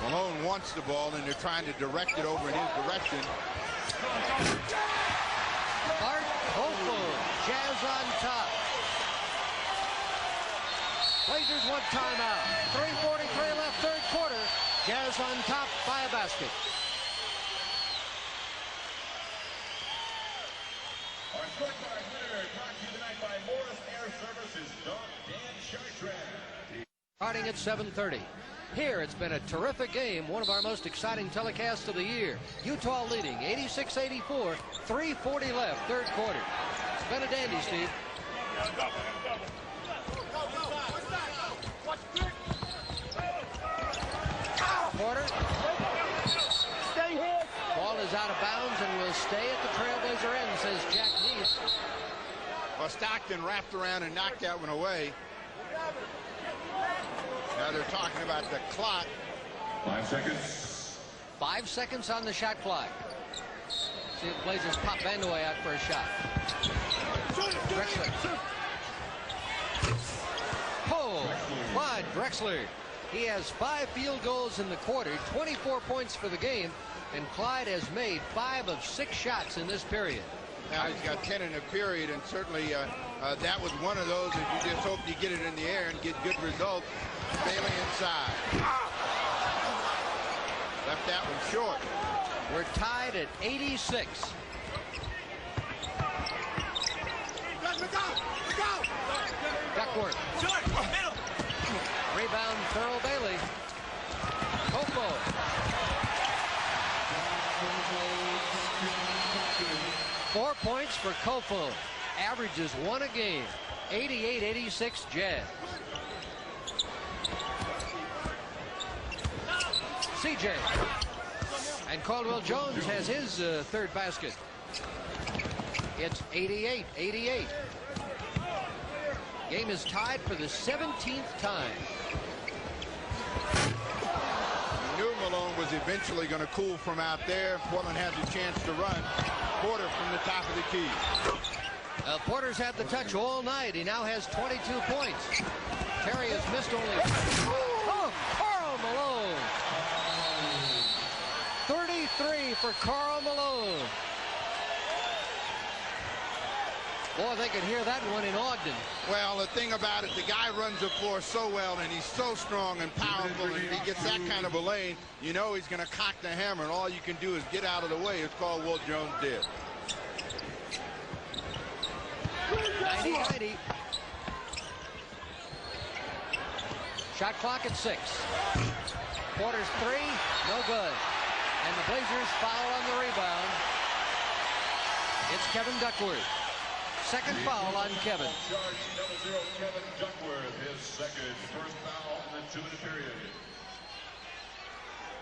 Malone wants the ball, and they're trying to direct it over in his direction. Art Kofo. Jazz on top. Blazers want timeout. 3:43 left, third quarter. Jazz on top by a basket. Our scorecard winner brought to you tonight by Morris Air Services, Don Dan Chartrand. Starting at 7:30. Here, it's been a terrific game, one of our most exciting telecasts of the year. Utah leading 86-84, 3:40 left, third quarter. It's been a dandy, Steve. Porter. Ball is out of bounds and will stay at the Trailblazer end, says Jack Neese. Well, Stockton wrapped around and knocked that one away. Now they're talking about the clock. 5 seconds. 5 seconds on the shot clock. See if Blazers pop Vandoy out for a shot. Drexler. Oh, Clyde Drexler. He has 5 field goals in the quarter, 24 points for the game, and Clyde has made 5 of 6 shots in this period. Now he's got 10 in a period, and certainly that was one of those that you just hope you get it in the air and get good results. Bailey inside. Left that one short. We're tied at 86. Duckworth. Rebound, Thurl Bailey. Kofo. Four points for Kofo. Averages 1 a game. 88-86 Jazz. CJ. And Caldwell Jones has his third basket. It's 88-88. Game is tied for the 17th time. We knew Malone was eventually going to cool from out there. Portland has a chance to run. Porter from the top of the key. Porter's had the touch all night. He now has 22 points. Terry has missed only. Oh, Karl Malone. 33 for Karl Malone. Boy, they could hear that one in Ogden. Well, the thing about it, the guy runs the floor so well, and he's so strong and powerful, and if he gets that kind of a lane, you know he's going to cock the hammer, and all you can do is get out of the way. It's called Will Jones did. 90-90. Shot clock at 6. Porter's 3, no good. And the Blazers foul on the rebound. It's Kevin Duckworth. Second foul on Kevin. Charge number 0, Kevin Duckworth, his second, first foul in the 2-minute period.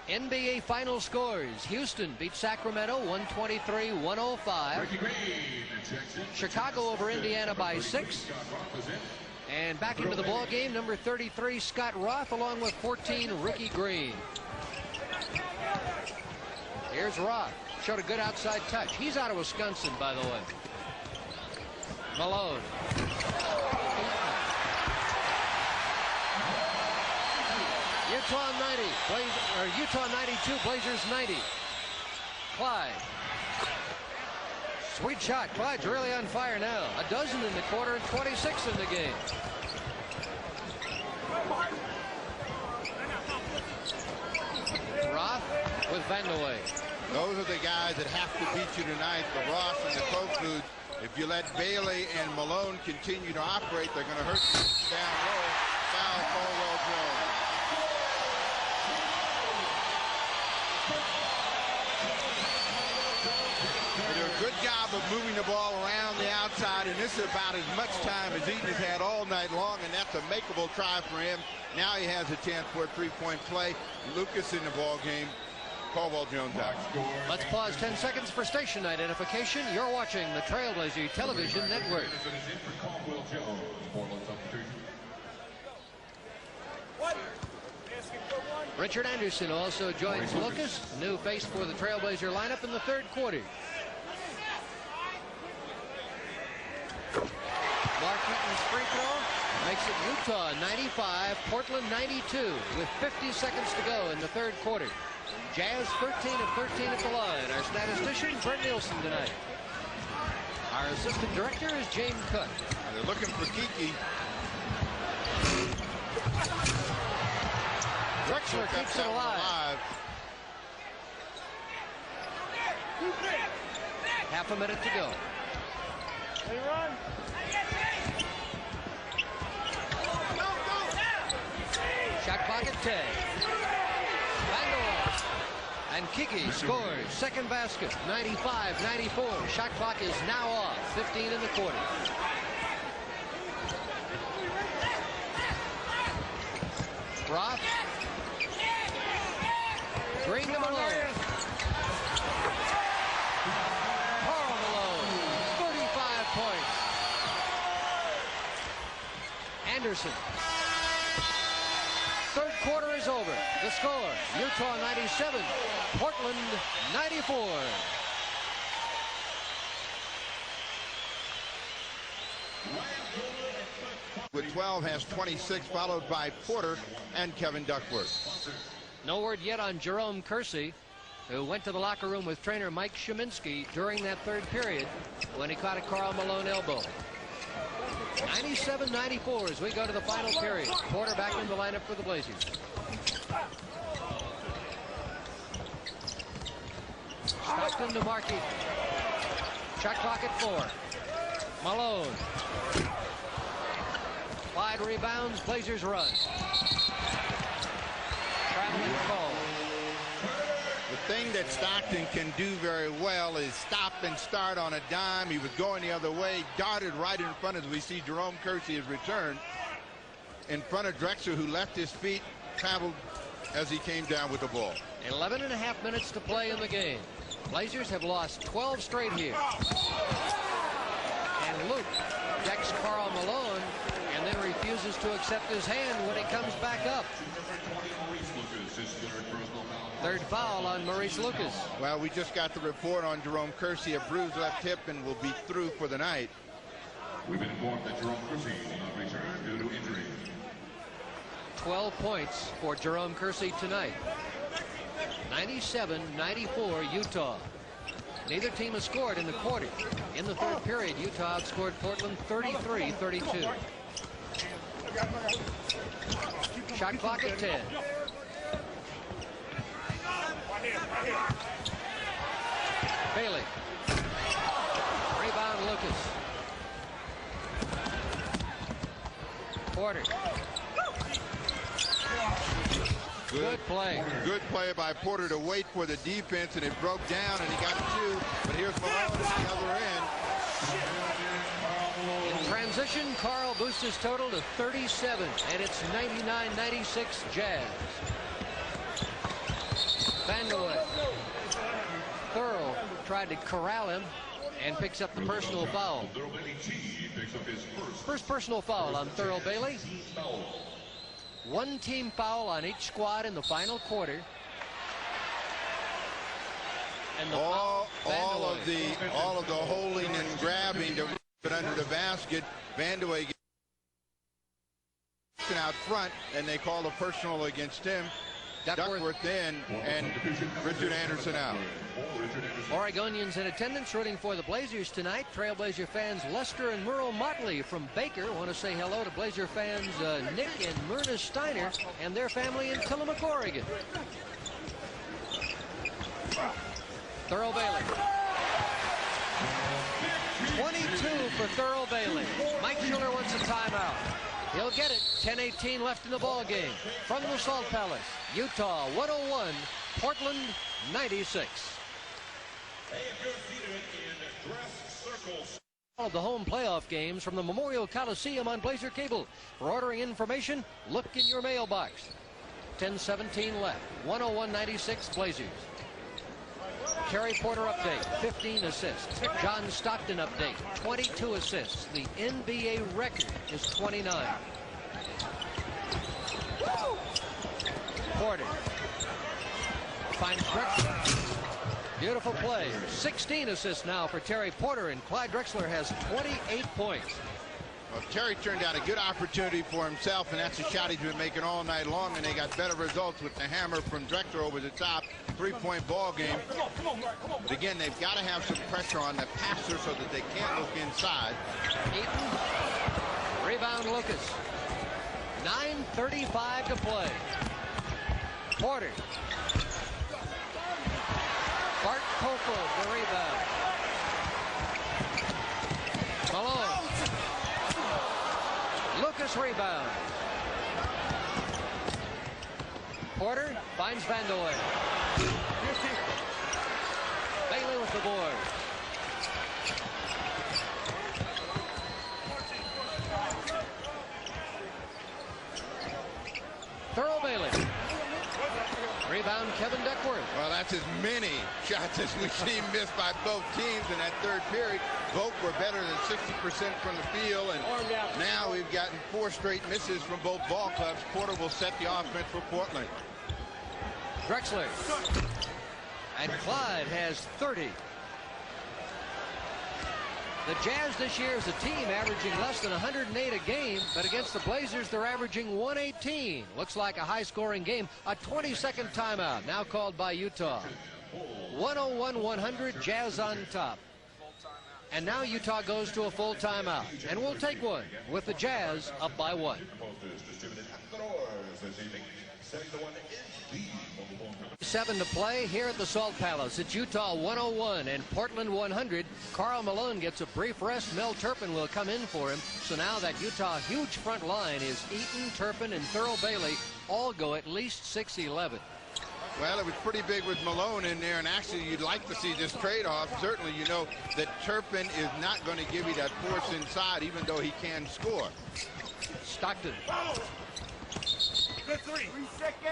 NBA final scores. Houston beat Sacramento 123-105. Chicago over Indiana by 6. And back into the ball game, number 33, Scott Roth, along with 14, Ricky Green. Here's Roth. Showed a good outside touch. He's out of Wisconsin, by the way. Malone. Utah 90. Utah 92. Blazers 90. Clyde. Sweet shot. Clyde's really on fire now. A dozen in the quarter and 26 in the game. Roth with Vandeweghe. Those are the guys that have to beat you tonight, the Ross and the Kofu. If you let Bailey and Malone continue to operate, they're going to hurt you down low. Foul, Caldwell Jones. They do a good job of moving the ball around the outside, and this is about as much time as Eaton has had all night long, and that's a makeable try for him. Now he has a chance for a three-point play. Lucas in the ball game. Caldwell Jones out. Let's pause 10 seconds for station identification. You're watching the Trailblazer Television Network. Richard Anderson also joins Lucas, new face for the Trailblazer lineup in the third quarter. Mark Eaton's free throw makes it Utah 95, Portland 92 with 50 seconds to go in the third quarter. Jazz 13 of 13 at the line. Our statistician, Brent Nielsen, tonight. Our assistant director is James Cook. They're looking for Kiki. Drexler keeps it alive. Half a minute to go. Shot clock at 10. And Kiki scores second basket, 95-94. Shot clock is now off, 15 in the quarter. Roth. Green to Malone. Karl Malone, 35 points. Anderson. Third quarter is over. The score, Utah 97, Portland 94. With 12 has 26, followed by Porter and Kevin Duckworth. No word yet on Jerome Kersey, who went to the locker room with trainer Mike Sheminsky during that third period when he caught a Karl Malone elbow. 97-94 as we go to the final period. Porter back in the lineup for the Blazers. Stockton to Markey. Shot clock at 4. Malone. Clyde rebounds. Blazers run. Traveling call. The thing that Stockton can do very well is stop and start on a dime. He was going the other way, darted right in front as we see Jerome Kersey has returned in front of Drexler, who left his feet, traveled as he came down with the ball. 11.5 minutes to play in the game. Blazers have lost 12 straight here. And Luke decks Karl Malone and then refuses to accept his hand when he comes back up. Third foul on Maurice Lucas. Well, we just got the report on Jerome Kersey, a bruised left hip, and will be through for the night. We've been informed that Jerome Kersey will not return due to injury. 12 points for Jerome Kersey tonight. 97-94 Utah. Neither team has scored in the quarter. In the third period, Utah outscored Portland 33-32. Shot clock at 10. Bailey. Rebound Lucas. Porter. Good play. Good play by Porter to wait for the defense, and it broke down, and he got two. But here's Malone at the other end. In transition, Karl boosts his total to 37, and it's 99-96 Jazz. Vandeweghe. Thurl tried to corral him and picks up the personal foul. First personal foul on Thurl Bailey. One team foul on each squad in the final quarter. And the all foul, of the holding and grabbing to put under the basket. Vandeweghe out front, and they call a personal against him. Duckworth in, and Richard Anderson out. Oregonians in attendance rooting for the Blazers tonight. Trailblazer fans Lester and Merle Motley from Baker want to say hello to Blazer fans Nick and Myrna Steiner and their family in Tillamook, Oregon. Thurl Bailey. 22 for Thurl Bailey. Mike Schuller wants a timeout. He'll get it. 10:18 left in the ball game. From the Salt Palace, Utah 101, Portland 96. All of the home playoff games from the Memorial Coliseum on Blazer Cable. For ordering information, look in your mailbox. 10:17 left. 101-96 Blazers. Terry Porter update, 15 assists. John Stockton update, 22 assists. The NBA record is 29. Porter finds Drexler. Beautiful play. 16 assists now for Terry Porter, and Clyde Drexler has 28 points. Well, Terry turned out a good opportunity for himself, and that's a shot he's been making all night long, and they got better results with the hammer from Drexler over the top. 3-point ball game. But again, they've got to have some pressure on the passer so that they can't look inside. Eaton. Rebound Lucas. 9:35 to play. Porter. Bart Kofel, the rebound. Malone. Lucas rebound. Porter finds Vandeweghe. Bailey with the board. Thurl Bailey. Rebound Kevin Duckworth. Well, that's as many shots as we've seen missed by both teams in that third period. Both were better than 60% from the field, and now we've gotten 4 straight misses from both ball clubs. Porter will set the offense for Portland. Drexler. And Clyde has 30. The Jazz this year is a team averaging less than 108 a game, but against the Blazers, they're averaging 118. Looks like a high-scoring game. A 20-second timeout now called by Utah. 101-100, Jazz on top. And now Utah goes to a full timeout, and we'll take one with the Jazz up by 1. 7 to play here at the Salt Palace. It's Utah 101 and Portland 100. Karl Malone gets a brief rest. Mel Turpin will come in for him. So now that Utah huge front line is Eaton, Turpin, and Thurl Bailey. All go at least 6'11". Well, it was pretty big with Malone in there, and actually you'd like to see this trade-off. Certainly you know that Turpin is not going to give you that force inside, even though he can score. Stockton.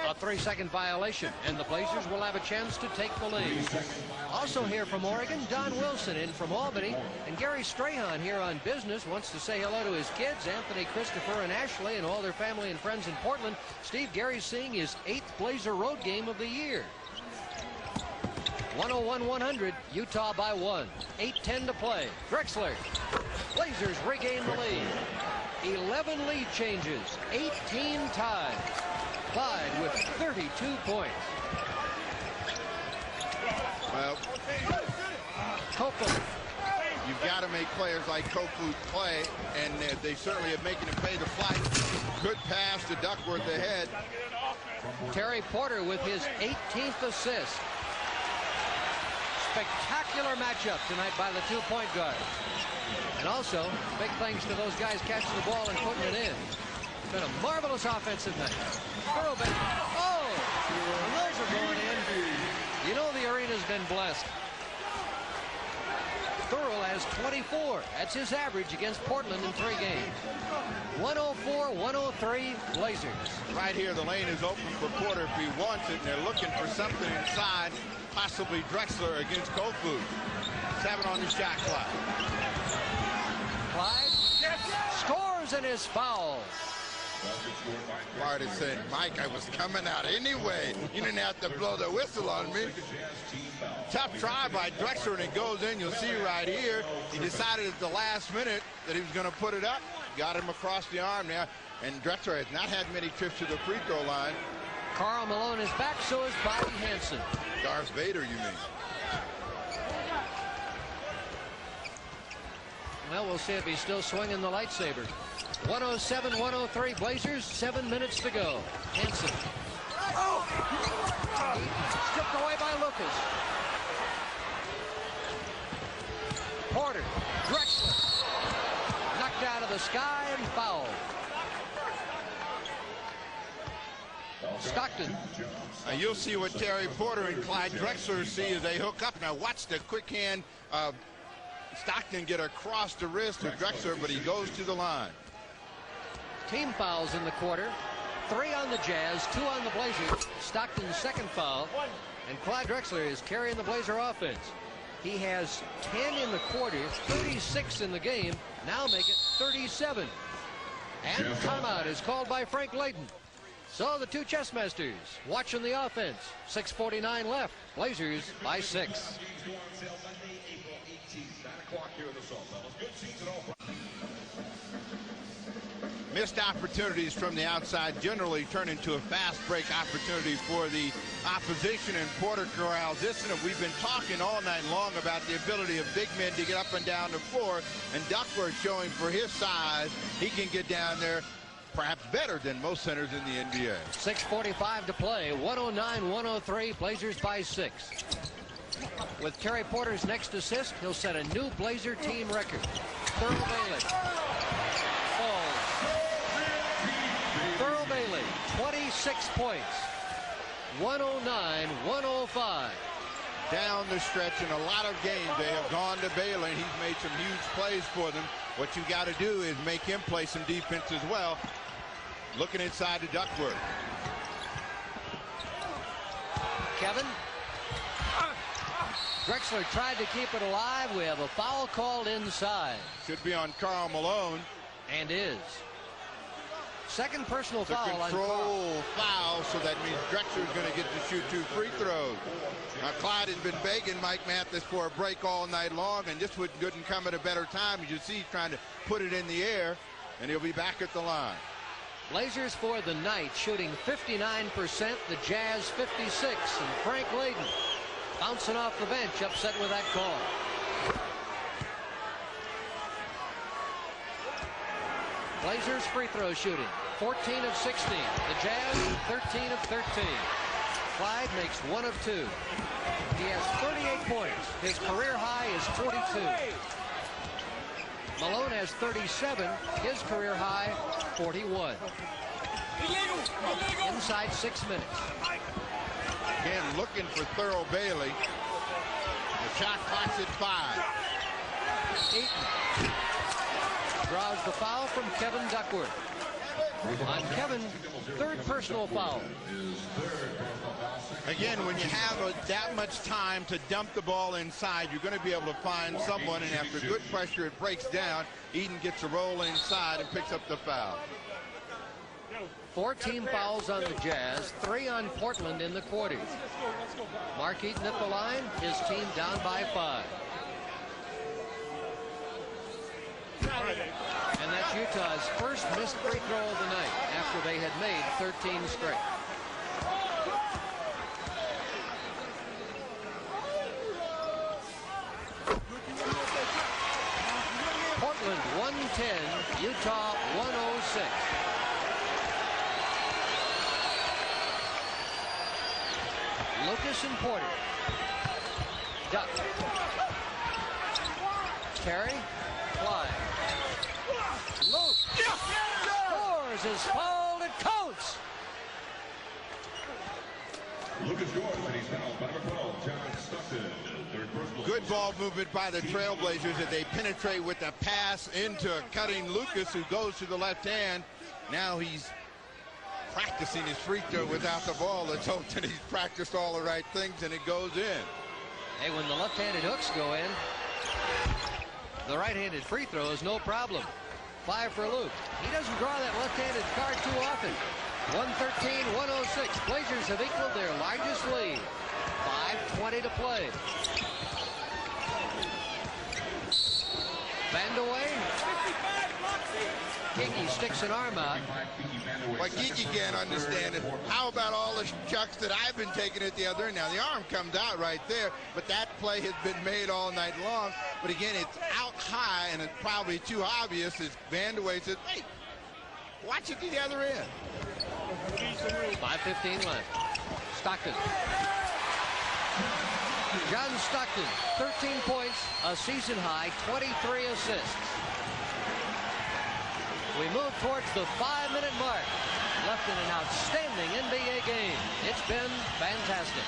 A 3-second violation, and the Blazers will have a chance to take the lead. Also here from Oregon, Don Wilson in from Albany, and Gary Strahan here on business wants to say hello to his kids, Anthony, Christopher, and Ashley, and all their family and friends in Portland. Steve, Gary's seeing his 8th Blazer road game of the year. 101-100, Utah by 1. 8:10 to play. Drexler. Blazers regain the lead. 11 lead changes, 18 ties. Clyde with 32 points. Well, Kofu. You've got to make players like Kofu play, and they certainly are making him pay the flight. Good pass to Duckworth ahead. Terry Porter with his 18th assist. Spectacular matchup tonight by the 2-point guard. And also, big thanks to those guys catching the ball and putting it in. It's been a marvelous offensive night. Thurl Bailey. Oh! And those are going in. You know the arena's been blessed. Thurl has 24. That's his average against Portland in 3 games. 104-103 Blazers. Right here, the lane is open for Porter if he wants it, and they're looking for something inside, possibly Drexler against Kofu. 7 on the shot clock. Clyde scores and is fouled. Clyde is saying, Mike, I was coming out anyway. You didn't have to blow the whistle on me. Tough try by Drexler, and it goes in. You'll see right here. He decided at the last minute that he was going to put it up. Got him across the arm now. And Drexler has not had many trips to the free throw line. Karl Malone is back, so is Bobby Hansen. Darth Vader, you mean? Well, we'll see if he's still swinging the lightsaber. 107-103 Blazers, 7 minutes to go. Hansen. Stripped away by Lucas. Porter. Drexler. Knocked out of the sky and fouled. Stockton. Now you'll see what Terry Porter and Clyde Drexler see as they hook up. Now watch the quick hand of Stockton get across the wrist of Drexler, but he goes to the line. Team fouls in the quarter. 3 on the Jazz, 2 on the Blazers. Stockton's second foul. And Clyde Drexler is carrying the Blazer offense. He has 10 in the quarter, 36 in the game. Now make it 37. And timeout is called by Frank Layden. So the two chess masters watching the offense. 6:49 left. Blazers by 6. Missed opportunities from the outside generally turn into a fast break opportunity for the opposition, and Porter corrals this. And we've been talking all night long about the ability of big men to get up and down the floor, and Duckworth showing for his size he can get down there perhaps better than most centers in the NBA. 6:45 to play. 109-103. Blazers by 6. With Terry Porter's next assist, he'll set a new Blazer team record. Thurl Bailey falls. Thurl Bailey, 26 points. 109-105. Down the stretch in a lot of games, they have gone to Bailey, and he's made some huge plays for them. What you got to do is make him play some defense as well. Looking inside to Duckworth. Kevin. Drexler tried to keep it alive. We have a foul called inside. Should be on Karl Malone. And is. Second personal It's a foul on control Karl. foul, so that means Drexler's going to get to shoot 2 free throws. Now Clyde has been begging Mike Mathis for a break all night long, and this couldn't come at a better time. As you see, he's trying to put it in the air, and he'll be back at the line. Blazers for the night shooting 59%, the Jazz 56, and Frank Layden bouncing off the bench, upset with that call. Blazers free throw shooting 14 of 16. The Jazz 13 of 13. Clyde makes 1 of 2. He has 38 points. His career high is 42. Malone has 37. His career high 41. Inside 6 minutes. Again, looking for Thurl Bailey. The shot clock's at 5. Eaton draws the foul from Kevin Duckworth. On Kevin, third personal foul. Again, when you have that much time to dump the ball inside, you're going to be able to find someone, and after good pressure, it breaks down. Eden gets a roll inside and picks up the foul. 4 team fouls on the Jazz, 3 on Portland in the quarters. Mark Eaton at the line, his team down by 5. And that's Utah's first missed free throw of the night after they had made 13 straight. Portland 110, Utah 106. Lucas and Porter. Duck. Terry. Clyde. Luke. Scores his foul. It counts. Lucas scores, and he's fouled by number 12, John Stockton. Good ball movement by the Trailblazers as they penetrate with a pass into cutting Lucas, who goes to the left hand. Now he's practicing his free throw without the ball. Let's hope that he's practiced all the right things and it goes in. Hey, when the left-handed hooks go in, the right-handed free throw is no problem. 5 for Luke. He doesn't draw that left left-handed card too often. 113-106. Blazers have equaled their largest lead. 5:20 to play. Vandaway. Kiki sticks an arm out. Well, Kiki can't understand it. How about all the chucks that I've been taking at the other end? Now, the arm comes out right there, but that play has been made all night long. But again, it's out high, and it's probably too obvious as Vandaway says, hey, watch it to the other end. 5:15 left. Stockton. John Stockton, 13 points, a season high, 23 assists. We move towards the 5-minute mark. Left in an outstanding NBA game. It's been fantastic.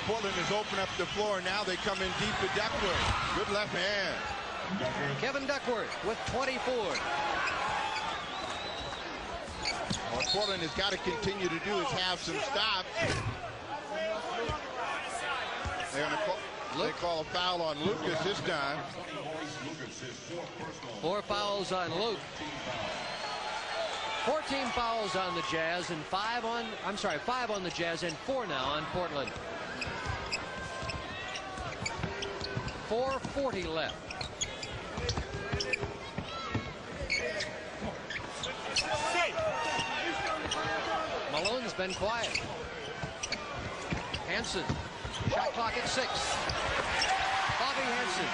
Portland has opened up the floor. Now they come in deep to Duckworth. Good left hand. Kevin Duckworth with 24. What Portland has got to continue to do is have some stops. They call a foul on Lucas this time. 4 fouls on Luke. 14 fouls on the Jazz and 5 on the Jazz and 4 now on Portland. 4:40 left. Malone's been quiet. Hansen, shot clock at 6. Bobby Hansen.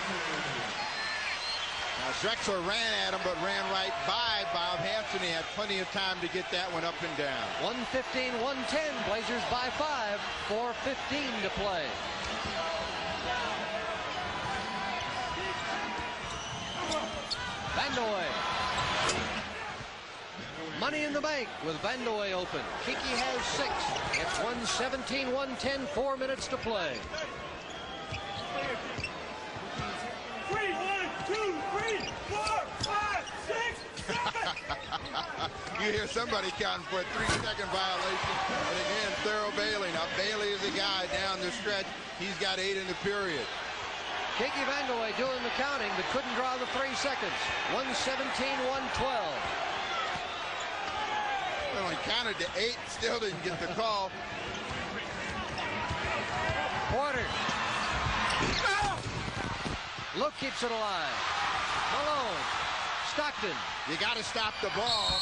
Now Drexler ran at him, but ran right by Bob Hansen. He had plenty of time to get that one up and down. 115-110. Blazers by 5. 4:15 to play. Vandaway. Money in the bank with Vandaway open. Kiki has 6. It's 117-110. 4 minutes to play. 3, 1, 2, 3, 4, 5, 6, 7. You hear somebody counting for a 3-second violation. And again, Thurl Bailey. Now Bailey is a guy down the stretch. He's got 8 in the period. Kiki Vandaway doing the counting, but couldn't draw the 3 seconds. 117-112. Well, he counted to 8, still didn't get the call. Porter. Luke keeps it alive. Malone. Stockton. You got to stop the ball.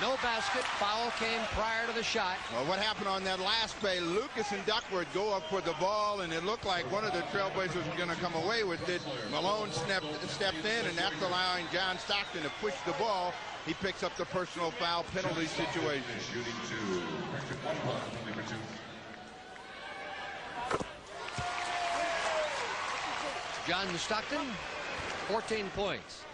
No basket. Foul came prior to the shot. Well, what happened on that last play? Lucas and Duckworth go up for the ball, and it looked like one of the Trailblazers was going to come away with it. Malone stepped in, and after allowing John Stockton to push the ball, he picks up the personal foul penalty situation. John Stockton, 14 points.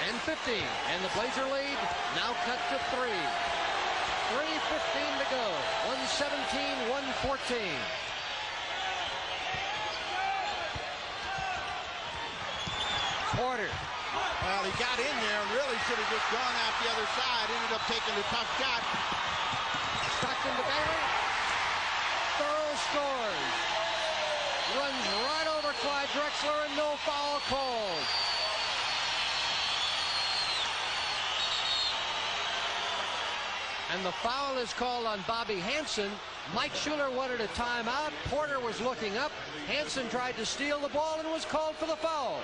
And 15. And the Blazer lead now cut to 3. 3:15 to go. 117-114. Porter. Well, he got in there and really should have just gone out the other side. Ended up taking the tough shot. Stockton to Bailey. Thurl scores. Runs right over Clyde Drexler and no foul called. And the foul is called on Bobby Hansen. Mike Schuler wanted a timeout. Porter was looking up. Hansen tried to steal the ball and was called for the foul.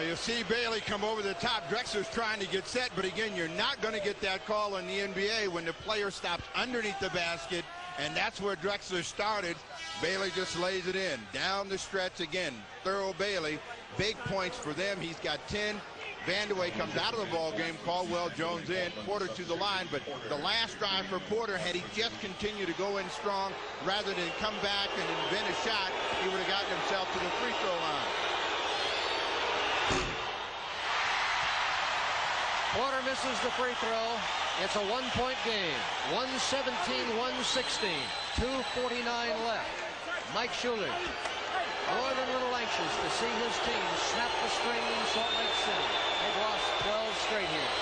You see Bailey come over the top. Drexler's trying to get set, but again, you're not going to get that call in the NBA when the player stops underneath the basket, and that's where Drexler started. Bailey just lays it in. Down the stretch again. Thurl Bailey. Big points for them. He's got 10. Vandaway comes out of the ball game. Caldwell Jones in. Porter to the line. But the last drive for Porter, had he just continued to go in strong rather than come back and invent a shot, he would have gotten himself to the free throw line. Porter misses the free throw. It's a 1-point game. 117-116. 2:49 left. Mike Schuler, more than a little anxious to see his team snap the string in Salt Lake City. They've lost 12 straight here.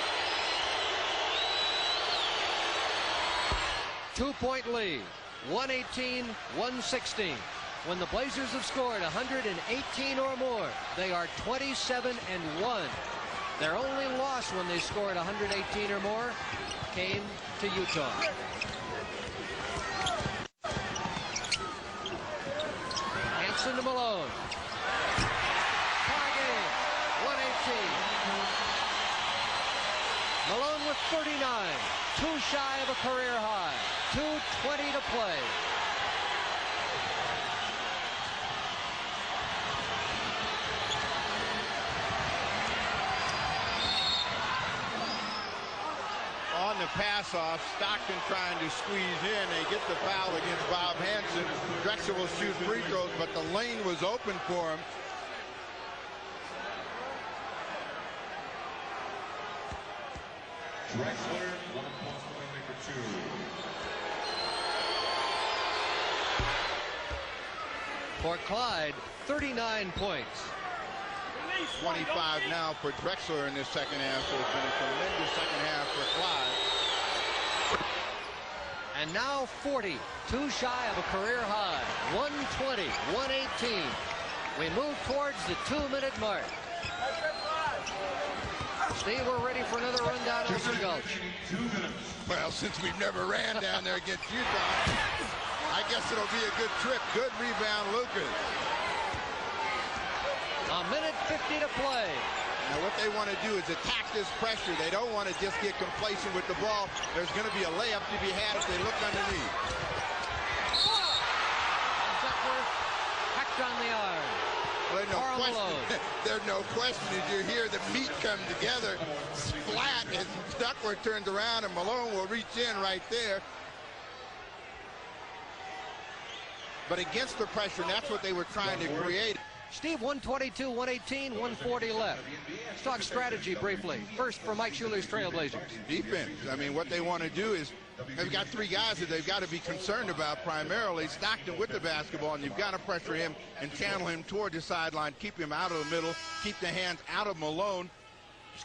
2-point lead. 118-116. when the Blazers have scored 118 or more, they are 27-1. Their only loss when they scored 118 or more came to Utah. Hansen to Malone. Tie game, 118. Malone with 39, too shy of a career high. 2:20 to play. On the pass off, Stockton trying to squeeze in. They get the foul against Bob Hansen. Drexler will shoot free throws, but the lane was open for him. Drexler, 1 point maker 2. For Clyde, 39 points. 25 now for Drexler in this second half, so it's been a tremendous second half for Clyde. And now 40, too shy of a career high. 120, 118. We move towards the 2-minute mark. Steve, we're ready for another run down Elmer Gulch. Well, since we've never ran down there against Utah, I guess it'll be a good trip. Good rebound, Lucas. A minute 50 to play. Now what they want to do is attack this pressure. They don't want to just get complacent with the ball. There's going to be a layup to be had if they look underneath. Drexler hacked on the iron. Well, there's no question as you hear the meat come together. Splat as Stockton turns around and Malone will reach in right there. But against the pressure, and that's what they were trying to create. Steve, 122, 118, 140 left. Let's talk strategy briefly. First for Mike Schuler's Trailblazers. Defense. I mean, what they want to do is, they've got three guys that they've got to be concerned about primarily. Stockton with the basketball, and you've got to pressure him and channel him toward the sideline, keep him out of the middle, keep the hands out of Malone.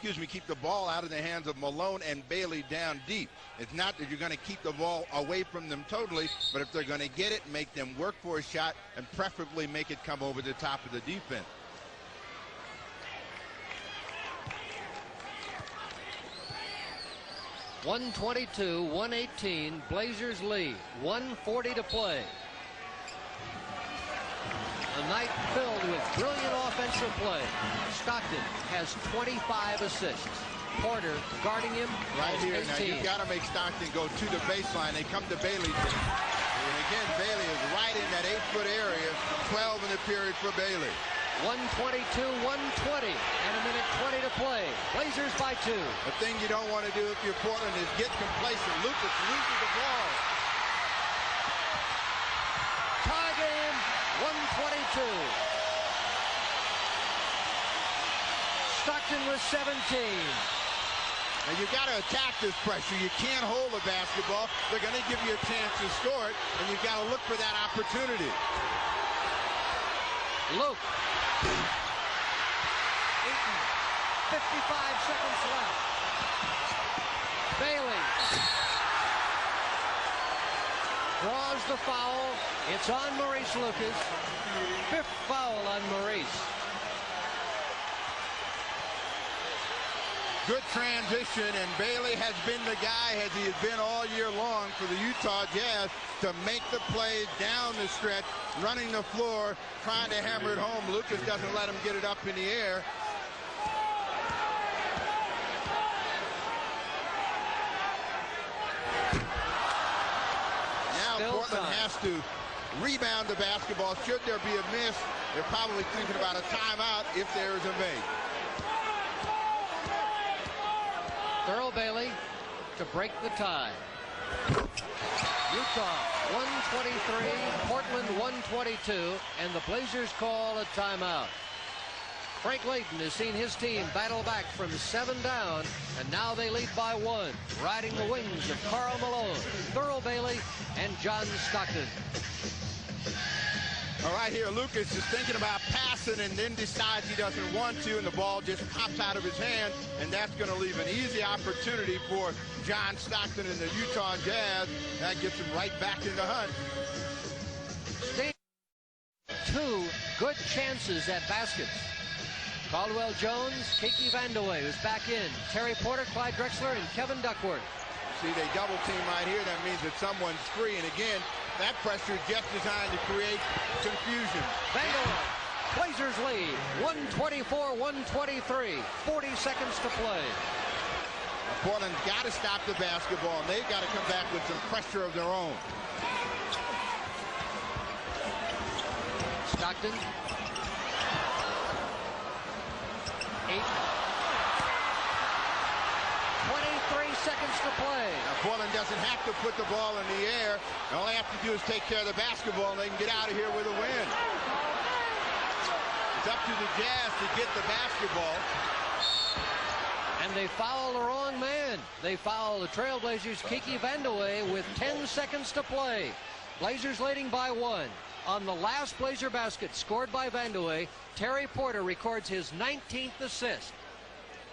Keep the ball out of the hands of Malone and Bailey down deep. It's not that you're going to keep the ball away from them totally, but if they're going to get it, make them work for a shot and preferably make it come over the top of the defense. .122, 118, Blazers lead. 1:40 to play. A night filled with brilliant offensive play. Stockton has 25 assists. Porter guarding him right here. 18. Now you've got to make Stockton go to the baseline. They come to Bailey. And again, Bailey is right in that 8-foot area. 12 in the period for Bailey. 122, 120, and a minute 20 to play. Blazers by 2. The thing you don't want to do if you're Portland is get complacent. Lucas loses the ball. Tie game, 122. Stockton with 17. And you've got to attack this pressure. You can't hold the basketball. They're going to give you a chance to score it, and you've got to look for that opportunity. Luke. 55 seconds left. Bailey draws the foul. It's on Maurice Lucas. 5th foul on Maurice. Good transition, and Bailey has been the guy, as he has been all year long for the Utah Jazz, to make the plays down the stretch, running the floor, trying to hammer it home. Lucas doesn't let him get it up in the air. Now Still Portland time. has to rebound the basketball. Should there be a miss, they're probably thinking about a timeout if there is a make. Thurl Bailey to break the tie. Utah 123, Portland 122, and the Blazers call a timeout. Frank Layton has seen his team battle back from 7 down, and now they lead by 1, riding the wings of Karl Malone, Thurl Bailey, and John Stockton. All right, here Lucas is thinking about passing and then decides he doesn't want to, and the ball just pops out of his hand, and that's going to leave an easy opportunity for John Stockton and the Utah Jazz. That gets him right back in the hunt. good chances at baskets. Caldwell Jones, Kiki Vandeweghe, who's back in. Terry Porter, Clyde Drexler, and Kevin Duckworth. See, they double team right here. That means that someone's free. And again, that pressure is just designed to create confusion. Vandeweghe. Blazers lead, 124-123, 40 seconds to play. Portland's got to stop the basketball, and they've got to come back with some pressure of their own. Stockton. 8. 23 seconds to play. Now, Portland doesn't have to put the ball in the air. All they have to do is take care of the basketball, and they can get out of here with a win. It's up to the Jazz to get the basketball. And they foul the wrong man. They foul the Trailblazers' Kiki Vandeweghe with 10 seconds to play. Blazers leading by 1. On the last Blazer basket scored by Vandeweghe, Terry Porter records his 19th assist.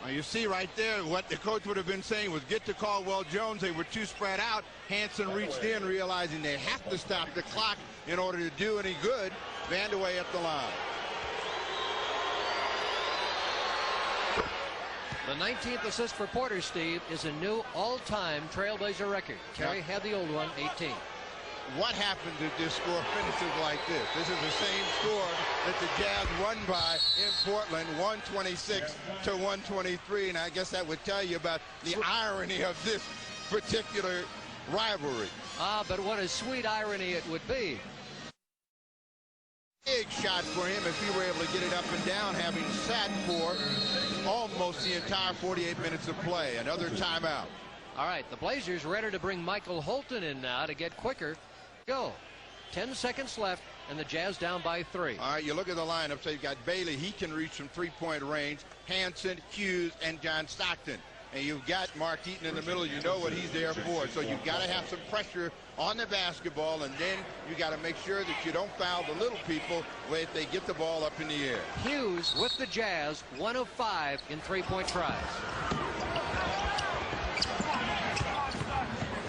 Well, you see right there what the coach would have been saying was get to Caldwell Jones. They were too spread out. Hanson reached in, realizing they have to stop the clock in order to do any good. Vandeweghe at the line. The 19th assist for Porter, Steve, is a new all-time Trailblazer record. Terry had the old one, 18. What happened to this score finishes like this? This is the same score that the Jazz won by in Portland, 126-123, and I guess that would tell you about the irony of this particular rivalry. But what a sweet irony it would be. Big shot for him if he were able to get it up and down, having sat for almost the entire 48 minutes of play. Another timeout. All right, the Blazers ready to bring Michael Holton in now to get quicker. Go. 10 seconds left, and the Jazz down by 3. All right, you look at the lineup. So you've got Bailey. He can reach from three-point range. Hanson, Hughes, and John Stockton. And you've got Mark Eaton in the middle. You know what he's there for. So you've got to have some pressure on the basketball, and then you got to make sure that you don't foul the little people if they get the ball up in the air. Hughes with the Jazz, 1 of 5 in three-point tries.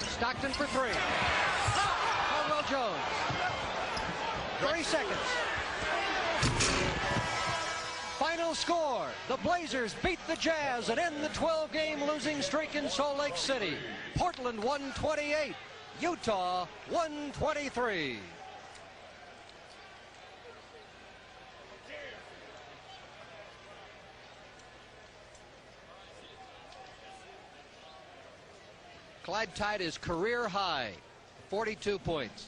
Stockton for 3. Caldwell Jones. 30 seconds. Final score. The Blazers beat the Jazz and end the 12-game losing streak in Salt Lake City. Portland 128. Utah 123. Clyde tied his career high, 42 points.